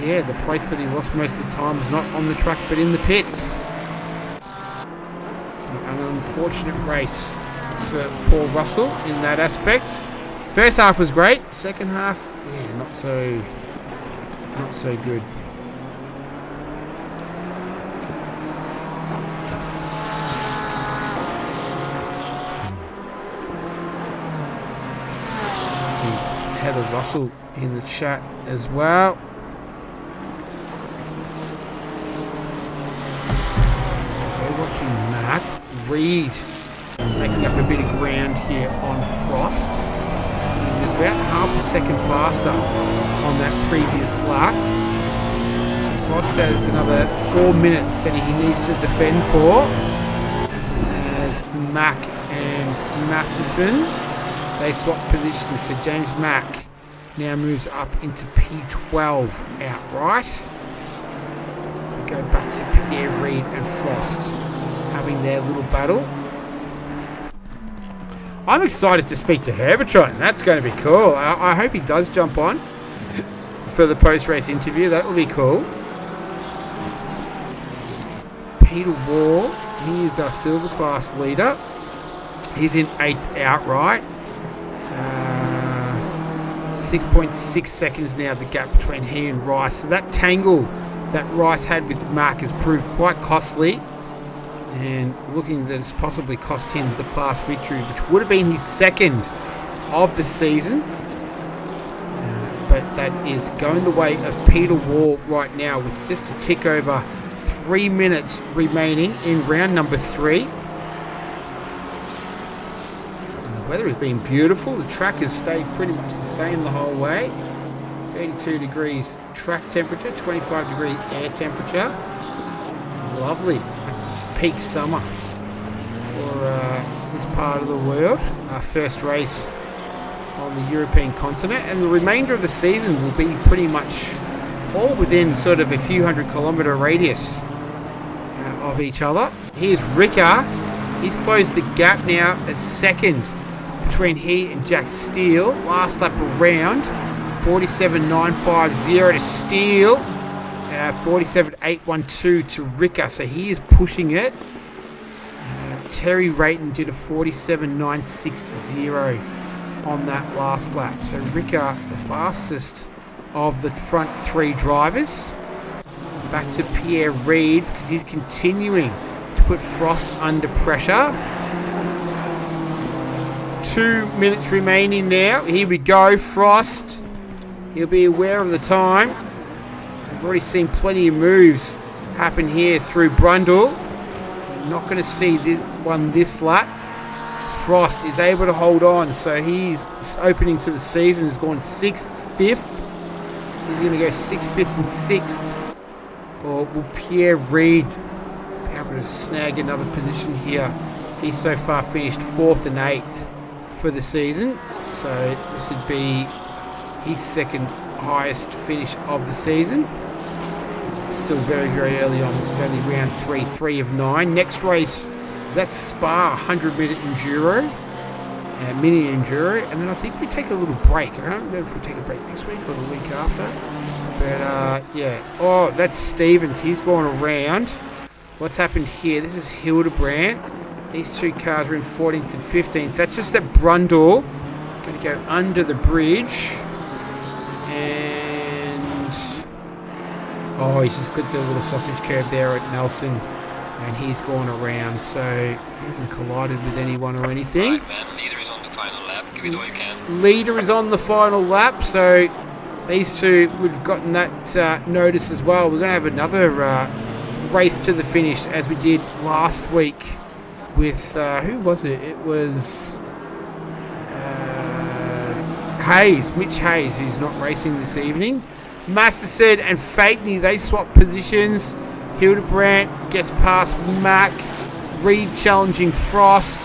yeah, the place that he lost most of the time was not on the track but in the pits. So an unfortunate race for Paul Russell in that aspect. First half was great. Second half, yeah, not so good. Heather Russell in the chat as well. We're watching Matt Reed making up a bit of ground here on Frost. He was about half a second faster on that previous lap. So Frost has another 4 minutes that he needs to defend for. As Mack and Masterson, they swap positions, so James Mack now moves up into P12 outright. So we go back to Pierre Reid and Frost having their little battle. I'm excited to speak to Herbertron. That's going to be cool. I hope he does jump on for the post-race interview. That will be cool. Peter Wall, he is our silver class leader. He's in 8th outright. 6.6 seconds now, the gap between he and Rice. So that tangle that Rice had with Mack has proved quite costly, and looking that it's possibly cost him the class victory, which would have been his second of the season. But that is going the way of Peter Wall right now, with just a tick over 3 minutes remaining in round number 3. The weather has been beautiful. The track has stayed pretty much the same the whole way. 32 degrees track temperature, 25 degree air temperature. Lovely. It's peak summer for this part of the world. Our first race on the European continent, and the remainder of the season will be pretty much all within sort of a few 100-kilometre radius of each other. Here's Ricker. He's closed the gap now at second between he and Jack Steele. Last lap around, 47.950 to Steele, 47.812 to Ricker. So he is pushing it. Terry Rayton did a 47.960 on that last lap. So Ricker, the fastest of the front 3 drivers. Back to Pierre Reid, because he's continuing to put Frost under pressure. 2 minutes remaining now. Here we go, Frost. He'll be aware of the time. We've already seen plenty of moves happen here through Brundle. I'm not going to see this lap. Frost is able to hold on, so he's opening to the season has gone 6th, 5th. He's going to go 6th, 5th and 6th. Or will Pierre Reid be able to snag another position here? He's so far finished 4th and 8th for the season, so this would be his second highest finish of the season. Still very, very early on. This is only round 3 of 9. Next race, that's Spa 100 minute enduro, mini enduro, and then I think we take a little break. I don't know if we take a break next week or the week after, but yeah. Oh, that's Stevens. He's gone around. What's happened here? This is Hildebrandt. These 2 cars are in 14th and 15th. That's just at Brundle. Going to go under the bridge, and he's just got the little sausage curb there at Nelson. And he's gone around, so he hasn't collided with anyone or anything.
Right, man. Leader is on the final lap. Give it all you can.
Leader is on the final lap, so these 2 would have gotten that notice as well. We're going to have another race to the finish, as we did last week with, who was it? It was Hayes, Mitch Hayes, who's not racing this evening. Masterson and Fakeney, they swap positions. Hildebrandt gets past Mack. Reid challenging Frost.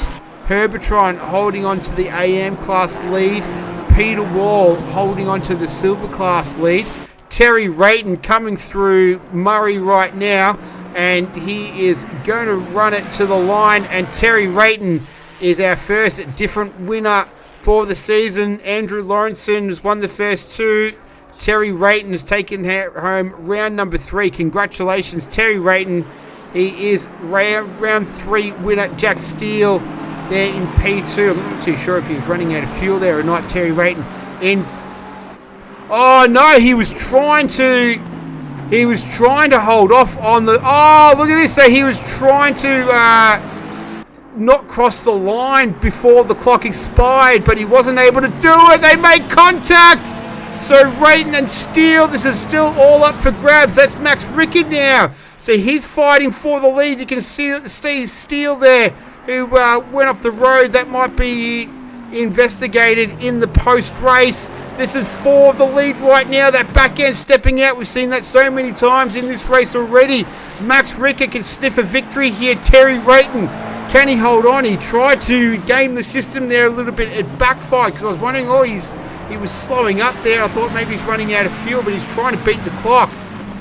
Herbertron holding on to the AM class lead. Peter Wall holding on to the silver class lead. Terry Rayton coming through Murray right now, and he is going to run it to the line, and Terry Rayton is our first different winner for the season. Andrew Lawrenson has won the first 2. Terry Rayton has taken home round number 3. Congratulations, Terry Rayton. He is round 3 winner. Jack Steele there in P2. I'm not too sure if he's running out of fuel there or not. Terry Rayton in. Oh no, he was trying to hold off on the. Oh, look at this. So he was trying to not cross the line before the clock expired, but he wasn't able to do it. They made contact. So Rayton and Steele, this is still all up for grabs. That's Max Rickard now. So he's fighting for the lead. You can see Steele there, who went off the road. That might be investigated in the post-race. This is for the lead right now. That back end stepping out. We've seen that so many times in this race already. Max Rickard can sniff a victory here. Terry Rayton, can he hold on? He tried to game the system there a little bit. It backfired, because I was wondering, he was slowing up there. I thought maybe he's running out of fuel, but he's trying to beat the clock.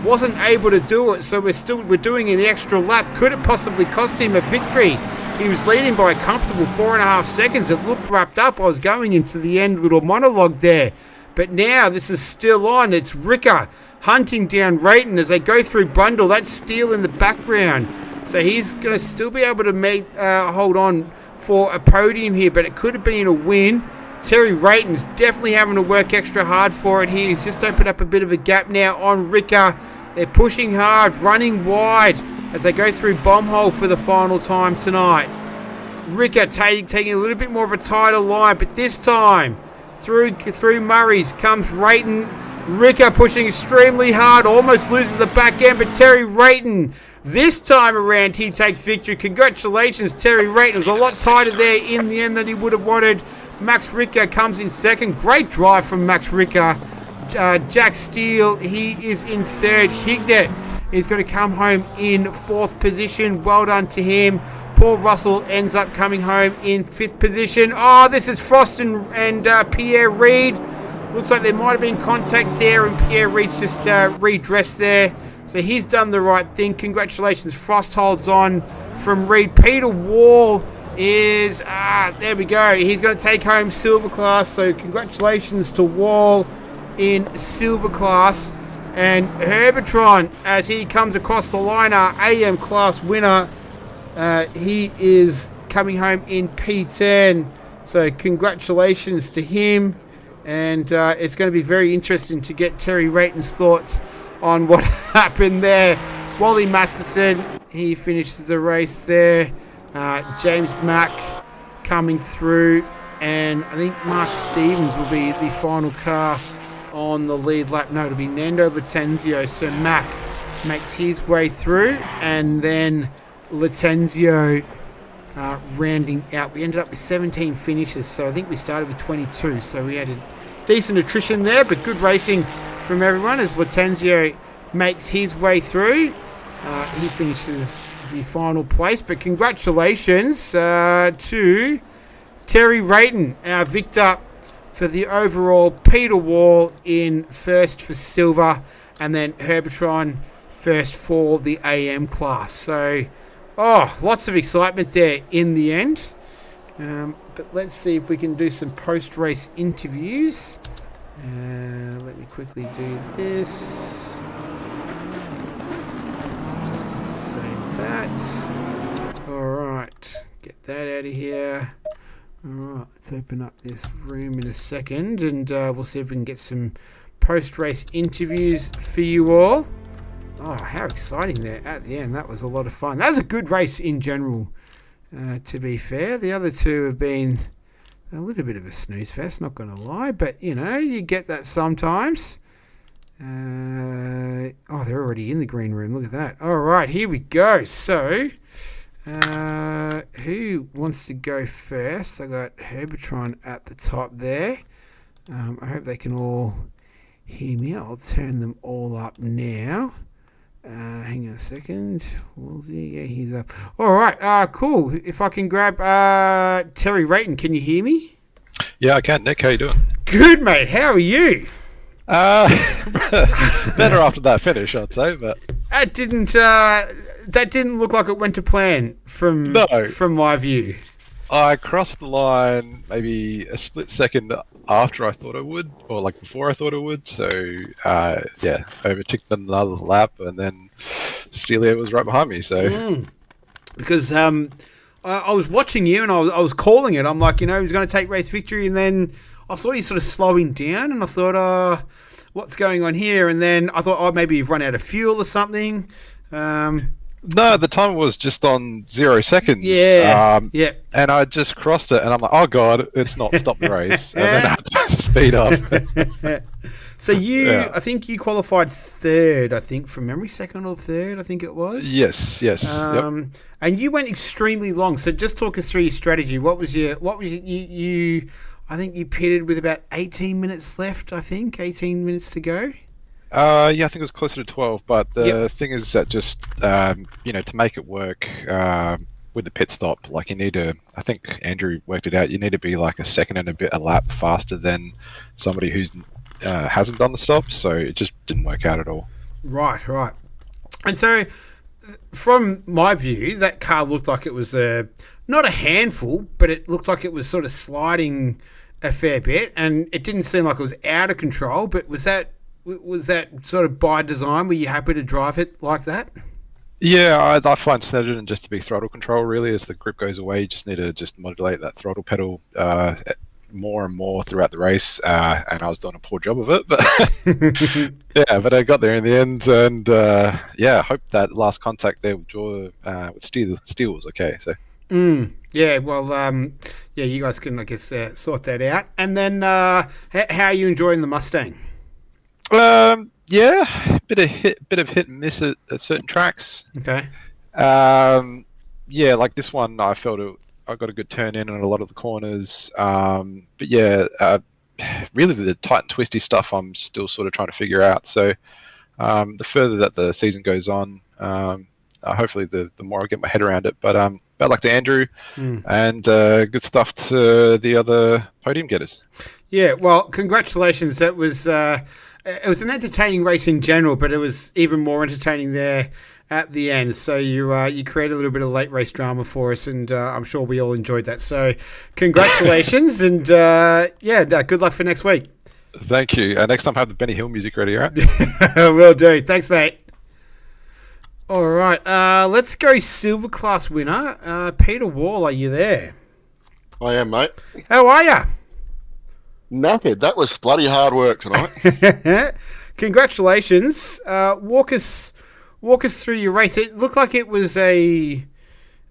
Wasn't able to do it, so we're doing an extra lap. Could it possibly cost him a victory? He was leading by a comfortable 4.5 seconds. It looked wrapped up. I was going into the end little monologue there. But now this is still on. It's Ricker hunting down Rayton as they go through Bundle. That's Steele in the background. So he's going to still be able to hold on for a podium here, but it could have been a win. Terry Rayton's definitely having to work extra hard for it here. He's just opened up a bit of a gap now on Ricker. They're pushing hard, running wide as they go through Bomb Hole for the final time tonight. Ricker taking a little bit more of a tighter line, but this time through Murray's comes Rayton. Ricker pushing extremely hard, almost loses the back end, but Terry Rayton, this time around, he takes victory. Congratulations, Terry Rayton. It was a lot tighter there in the end than he would have wanted. Max Ricker comes in second. Great drive from Max Ricker. Jack Steele, he is in third. Hignett is going to come home in fourth position. Well done to him. Paul Russell ends up coming home in fifth position. Oh, this is Frost and Pierre Reid. Looks like there might have been contact there, and Pierre Reid's just redressed there. So he's done the right thing. Congratulations. Frost holds on from Reid. Peter Wall is, there we go. He's going to take home silver class. So congratulations to Wall in silver class. And Herbertron, as he comes across the line, our AM class winner, he is coming home in P10. So congratulations to him. And it's going to be very interesting to get Terry Rayton's thoughts on what happened there. Wally Masterson, he finishes the race there. James Mack coming through. And I think Mark Stevens will be the final car on the lead lap. No, it'll be Nando Latenzio. So Mack makes his way through. And then Latenzio rounding out. We ended up with 17 finishes. So I think we started with 22. So we had a decent attrition there, but good racing from everyone as Latenzio makes his way through. He finishes the final place, but congratulations to Terry Rayton, our victor for the overall. Peter Wall in first for silver, and then Herbertron first for the AM class. So, lots of excitement there in the end. But let's see if we can do some post-race interviews. Let me quickly do this. Just quickly save that. Alright, get that out of here. Alright, let's open up this room in a second, and we'll see if we can get some post-race interviews for you all. Oh, how exciting there at the end. That was a lot of fun. That was a good race in general. To be fair, the other two have been a little bit of a snooze fest, not going to lie, but you get that sometimes. They're already in the green room. Look at that. All right, here we go. So, who wants to go first? I got Herbertron at the top there. I hope they can all hear me. I'll turn them all up now. Hang on a second. Yeah, he's up. All right. Cool. If I can grab Terry Rayton, can you hear me?
Yeah, I can. Nick, how you doing?
Good, mate. How are you?
Better after that finish, I'd say. But
that didn't look like it went to plan from my view.
I crossed the line maybe a split second after I thought I would, or like before I thought I would. So overtook another lap, and then Stelia was right behind me. So
because I was watching you, and I was calling it. I'm like, he's going to take race victory, and then I saw you sort of slowing down, and I thought, what's going on here? And then I thought, maybe you've run out of fuel or something.
No, the time was just on 0 seconds.
Yeah.
And I just crossed it, and I'm like, oh god, it's not stopped the race, and then I had to speed up.
So I think you qualified third. I think from memory, second or third. I think it was.
Yes. Yep.
And you went extremely long. So just talk us through your strategy. What was you? I think you pitted with about 18 minutes left. 18 minutes to go.
I think it was closer to 12, but the thing is that just, to make it work with the pit stop, like you need to, I think Andrew worked it out, you need to be like a second and a bit a lap faster than somebody who's hasn't done the stop, so it just didn't work out at all. Right.
And so, from my view, that car looked like it was not a handful, but it looked like it was sort of sliding a fair bit, and it didn't seem like it was out of control. But was that sort of by design? Were you happy to drive it like that?
Yeah, I find Snetterton just to be throttle control. Really, as the grip goes away, you just need to just modulate that throttle pedal more and more throughout the race. And I was doing a poor job of it, but yeah, but I got there in the end, and I hope that last contact there with Steele was okay. So.
Yeah, well, you guys can, I guess, sort that out. And then, how are you enjoying the Mustang?
Yeah, bit of hit and miss at certain tracks.
Okay.
Like this one, I felt I got a good turn in on a lot of the corners. But yeah, really the tight and twisty stuff, I'm still sort of trying to figure out. So, the further that the season goes on, hopefully the more I get my head around it. But bad luck to Andrew, and good stuff to the other podium getters. Yeah,
well, congratulations. That was it was an entertaining race in general, but it was even more entertaining there at the end. So you created a little bit of late race drama for us, and I'm sure we all enjoyed that. So congratulations, and good luck for next week.
Thank you. Next time, have the Benny Hill music ready, all right?
Will do. Thanks, mate. All right, let's go silver class winner. Peter Wall, are you there?
I am, mate.
How are you?
Knackered. That was bloody hard work tonight.
Congratulations. Walk us through your race. It looked like it was I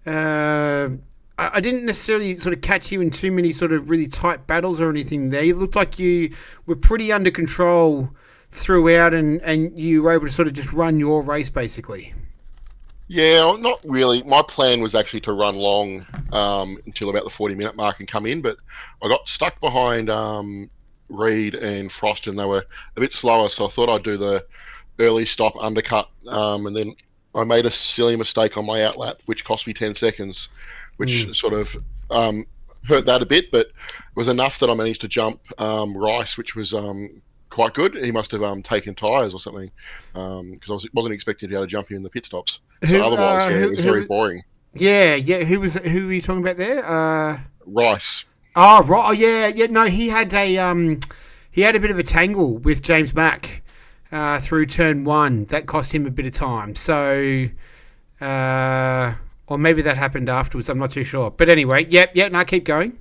didn't necessarily sort of catch you in too many sort of really tight battles or anything there. It looked like you were pretty under control throughout, and you were able to sort of just run your race basically.
Yeah, not really. My plan was actually to run long until about the 40-minute mark and come in, but I got stuck behind Reed and Frost, and they were a bit slower, so I thought I'd do the early stop undercut, and then I made a silly mistake on my outlap, which cost me 10 seconds, which sort of hurt that a bit, but it was enough that I managed to jump Rice, which was quite good. He must have taken tyres or something, because I wasn't expecting to be able to jump in the pit stops. So otherwise, it was very boring.
Yeah. Who were you talking about there?
Rice.
Oh, right. Oh, yeah. No, he had a bit of a tangle with James Mack through turn one. That cost him a bit of time. So, or maybe that happened afterwards. I'm not too sure. But anyway, yep. No, keep going.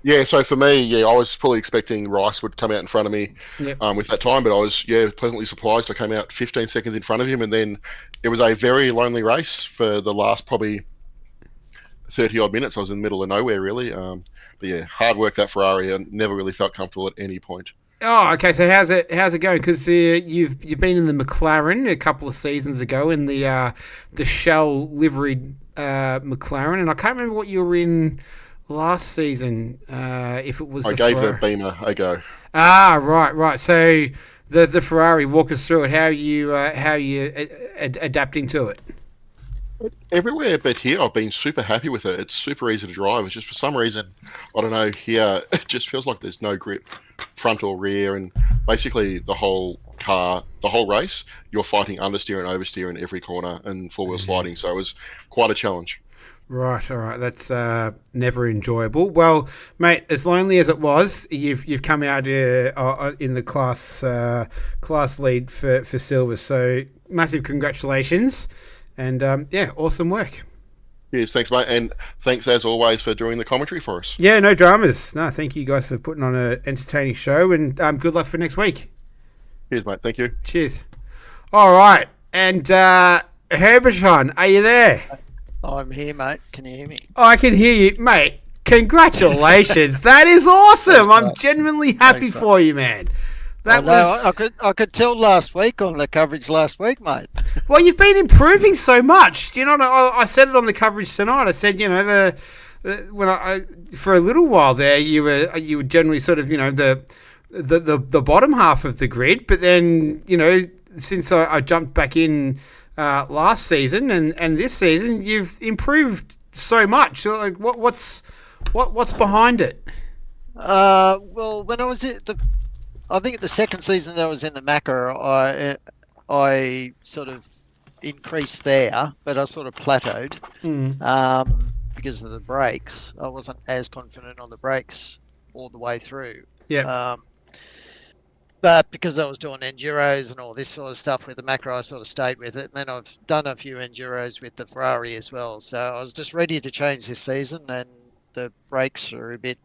Yeah, so for me, I was fully expecting Rice would come out in front of me with that time, but I was, pleasantly surprised. I came out 15 seconds in front of him, and then it was a very lonely race for the last probably 30-odd minutes. I was in the middle of nowhere, really. But yeah, hard work, that Ferrari. I never really felt comfortable at any point.
Oh, okay. So how's it going? Because you've been in the McLaren a couple of seasons ago, in the Shell liveried McLaren, and I can't remember what you were in last season, if it was
I gave the Beamer a go.
Right. So the Ferrari, walk us through it. How are you adapting to it?
Everywhere but here, I've been super happy with it. It's super easy to drive. It's just for some reason, I don't know, here it just feels like there's no grip, front or rear, and basically the whole car, the whole race, you're fighting understeer and oversteer in every corner and four-wheel sliding. So it was quite a challenge. Right,
all right. That's never enjoyable. Well, mate, as lonely as it was, you've come out in the class lead for silver. So massive congratulations, and awesome work.
Yes, thanks, mate, and thanks as always for doing the commentary for us.
Yeah, no dramas. No, thank you guys for putting on an entertaining show, and good luck for next week.
Cheers, mate. Thank you.
Cheers. All right, and Herbertron, are you there?
I'm here, mate. Can you hear me?
Oh, I can hear you, mate. Congratulations. That is awesome. I'm genuinely happy for you, man.
I could tell last week on the coverage last week, mate.
Well, you've been improving so much. Do you know what I said it on the coverage tonight? I said, for a little while there, you were generally sort of, the bottom half of the grid, but then, since I jumped back in last season and this season, you've improved so much. So, like, what's behind it?
Well, when I was I think the second season that I was in the Macca, I sort of increased there, but I sort of plateaued. because of the brakes. I wasn't as confident on the brakes all the way through.
Yeah.
But because I was doing enduros and all this sort of stuff with the macro, I sort of stayed with it. And then I've done a few enduros with the Ferrari as well. So I was just ready to change this season, and the brakes are a bit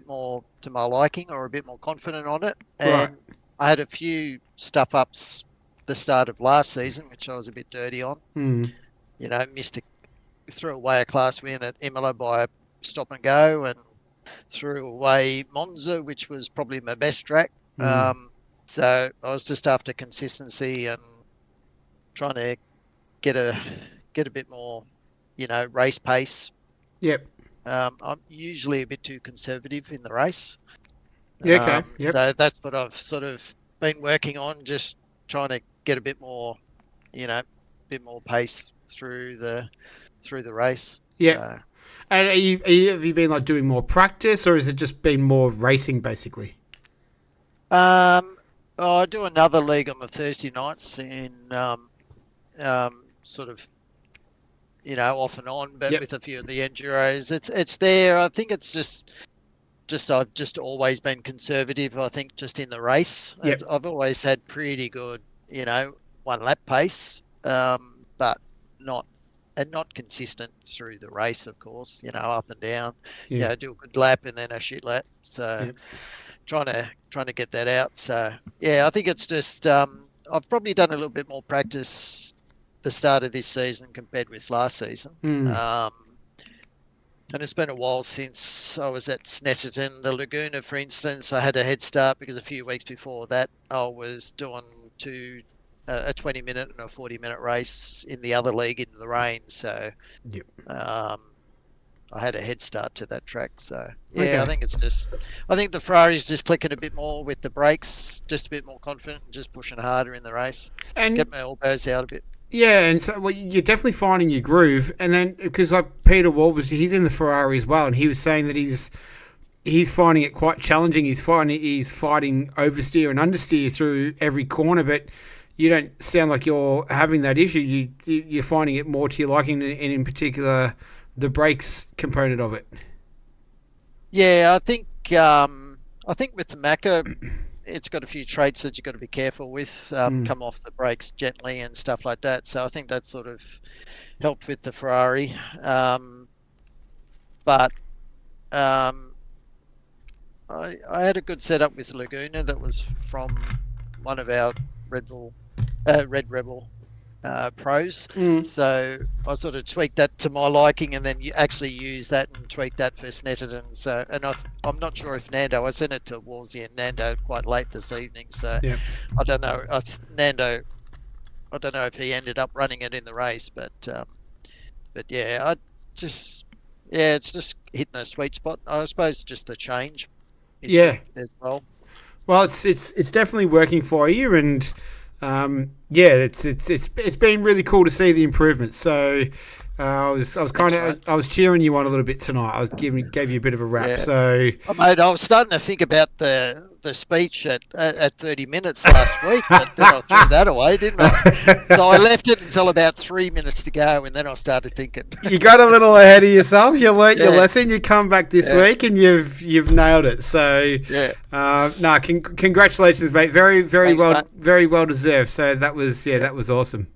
more to my liking, or a bit more confident on it. And I had a few stuff ups the start of last season, which I was a bit dirty on. You know, threw away a class win at Imola by a stop and go, and threw away Monza, which was probably my best track. So I was just after consistency and trying to get a bit more, you know, race pace.
Yep.
I'm usually a bit too conservative in the race.
Yeah, okay. Yep.
So that's what I've sort of been working on, just trying to get a bit more, you know, bit more pace through the race.
Yeah.
So,
and have you been like doing more practice, or has it just been more racing basically?
I do another league on the Thursday nights in sort of, you know, off and on, but with a few of the enduros. It's there. I think it's just I've just always been conservative. I think just in the race, I've always had pretty good, you know, 1 lap pace, but not consistent through the race, of course, you know, up and down. You know, do a good lap and then a shit lap. So trying to get that out. So yeah, I think it's just I've probably done a little bit more practice the start of this season compared with last season. And it's been a while since I was at Snetterton. The Laguna, for instance, I had a head start because a few weeks before that I was doing a 20-minute and a 40-minute race in the other league into the rain. So I had a head start to that track. So I think I think the Ferrari's just clicking a bit more with the brakes, just a bit more confident and just pushing harder in the race. And get my elbows out a bit.
Yeah, and so you're definitely finding your groove. And then because like Peter Wall he's in the Ferrari as well, and he was saying that he's finding it quite challenging. He's fighting oversteer and understeer through every corner, but you don't sound like you're having that issue. You're finding it more to your liking, and in particular the brakes component of it.
Yeah, I think with the Macca, it's got a few traits that you've got to be careful with. Come off the brakes gently and stuff like that. So I think that sort of helped with the Ferrari. But I had a good setup with Laguna that was from one of our Red Rebel pros. So I sort of tweaked that to my liking, and then you actually use that and tweak that for Snetterton. So, and I'm not sure if Nando, I sent it to Wolsey and Nando quite late this evening. So I don't know. Nando, I don't know if he ended up running it in the race, but yeah, it's just hitting a sweet spot. I suppose just the change. As well.
Well, it's definitely working for you, and it's been really cool to see the improvements. So I was cheering you on a little bit tonight. I was gave you a bit of a rap.
Yeah.
So
mate, I was starting to think about the speech at 30 minutes last week, but then I threw that away, didn't I? So I left it until about 3 minutes to go, and then I started thinking.
You got a little ahead of yourself. You learnt your lesson. You come back this week, and you've nailed it. So congratulations, mate. Very
Thanks,
well,
mate.
very well deserved. So that was awesome.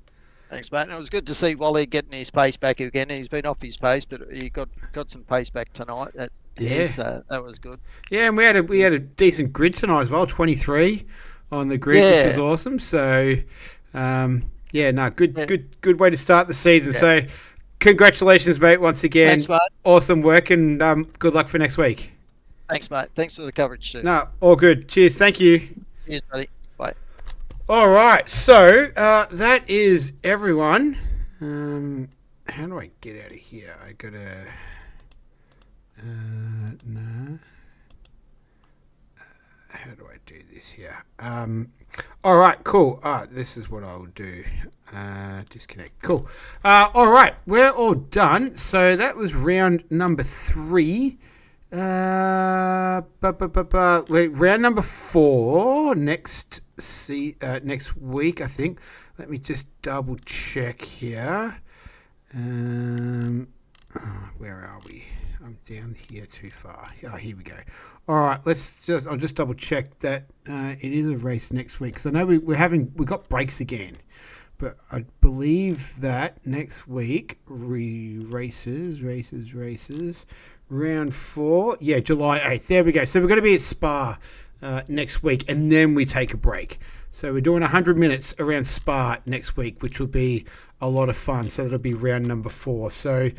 Thanks, mate. And it was good to see Wally getting his pace back again. He's been off his pace, but he got some pace back tonight. So that was good. Yeah,
and we had a decent grid tonight as well. 23 on the grid, which was awesome. So, good way to start the season. Yeah. So, congratulations, mate, once again.
Thanks, mate.
Awesome work, and good luck for next week.
Thanks, mate. Thanks for the coverage too.
No, all good. Cheers. Thank you.
Cheers, buddy. Bye.
All right, so that is everyone. How do I get out of here? I gotta. No. How do I do this here? All right, cool. This is what I'll do. Disconnect. Cool. All right, we're all done. So that was round number 3. Round number 4 next week, I think. Let me just double check here. Where are we? I'm down here too far. Oh, here we go. All right, I'll just double check that it is a race next week, because I know we got breaks again, but I believe that next week races. Round 4, July 8th. There we go. So we're going to be at Spa next week, and then we take a break. So we're doing 100 minutes around Spa next week, which will be a lot of fun. So that'll be round number 4. So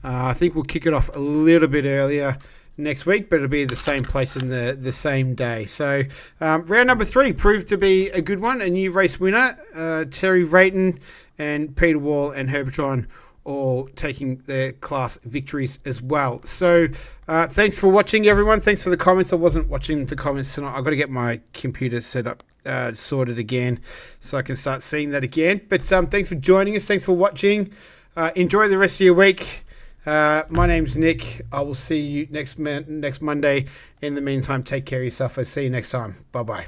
I think we'll kick it off a little bit earlier next week, but it'll be the same place in the same day. So round number 3 proved to be a good one. A new race winner, Terry Rayton and Peter Wall and Herbertron, all taking their class victories as well. So thanks for watching, everyone. Thanks for the comments. I wasn't watching the comments tonight. I've got to get my computer set up, sorted again, so I can start seeing that again. But thanks for joining us. Thanks for watching. Enjoy the rest of your week. My name's Nick. I will see you next Monday. In the meantime, take care of yourself. I'll see you next time. Bye-bye.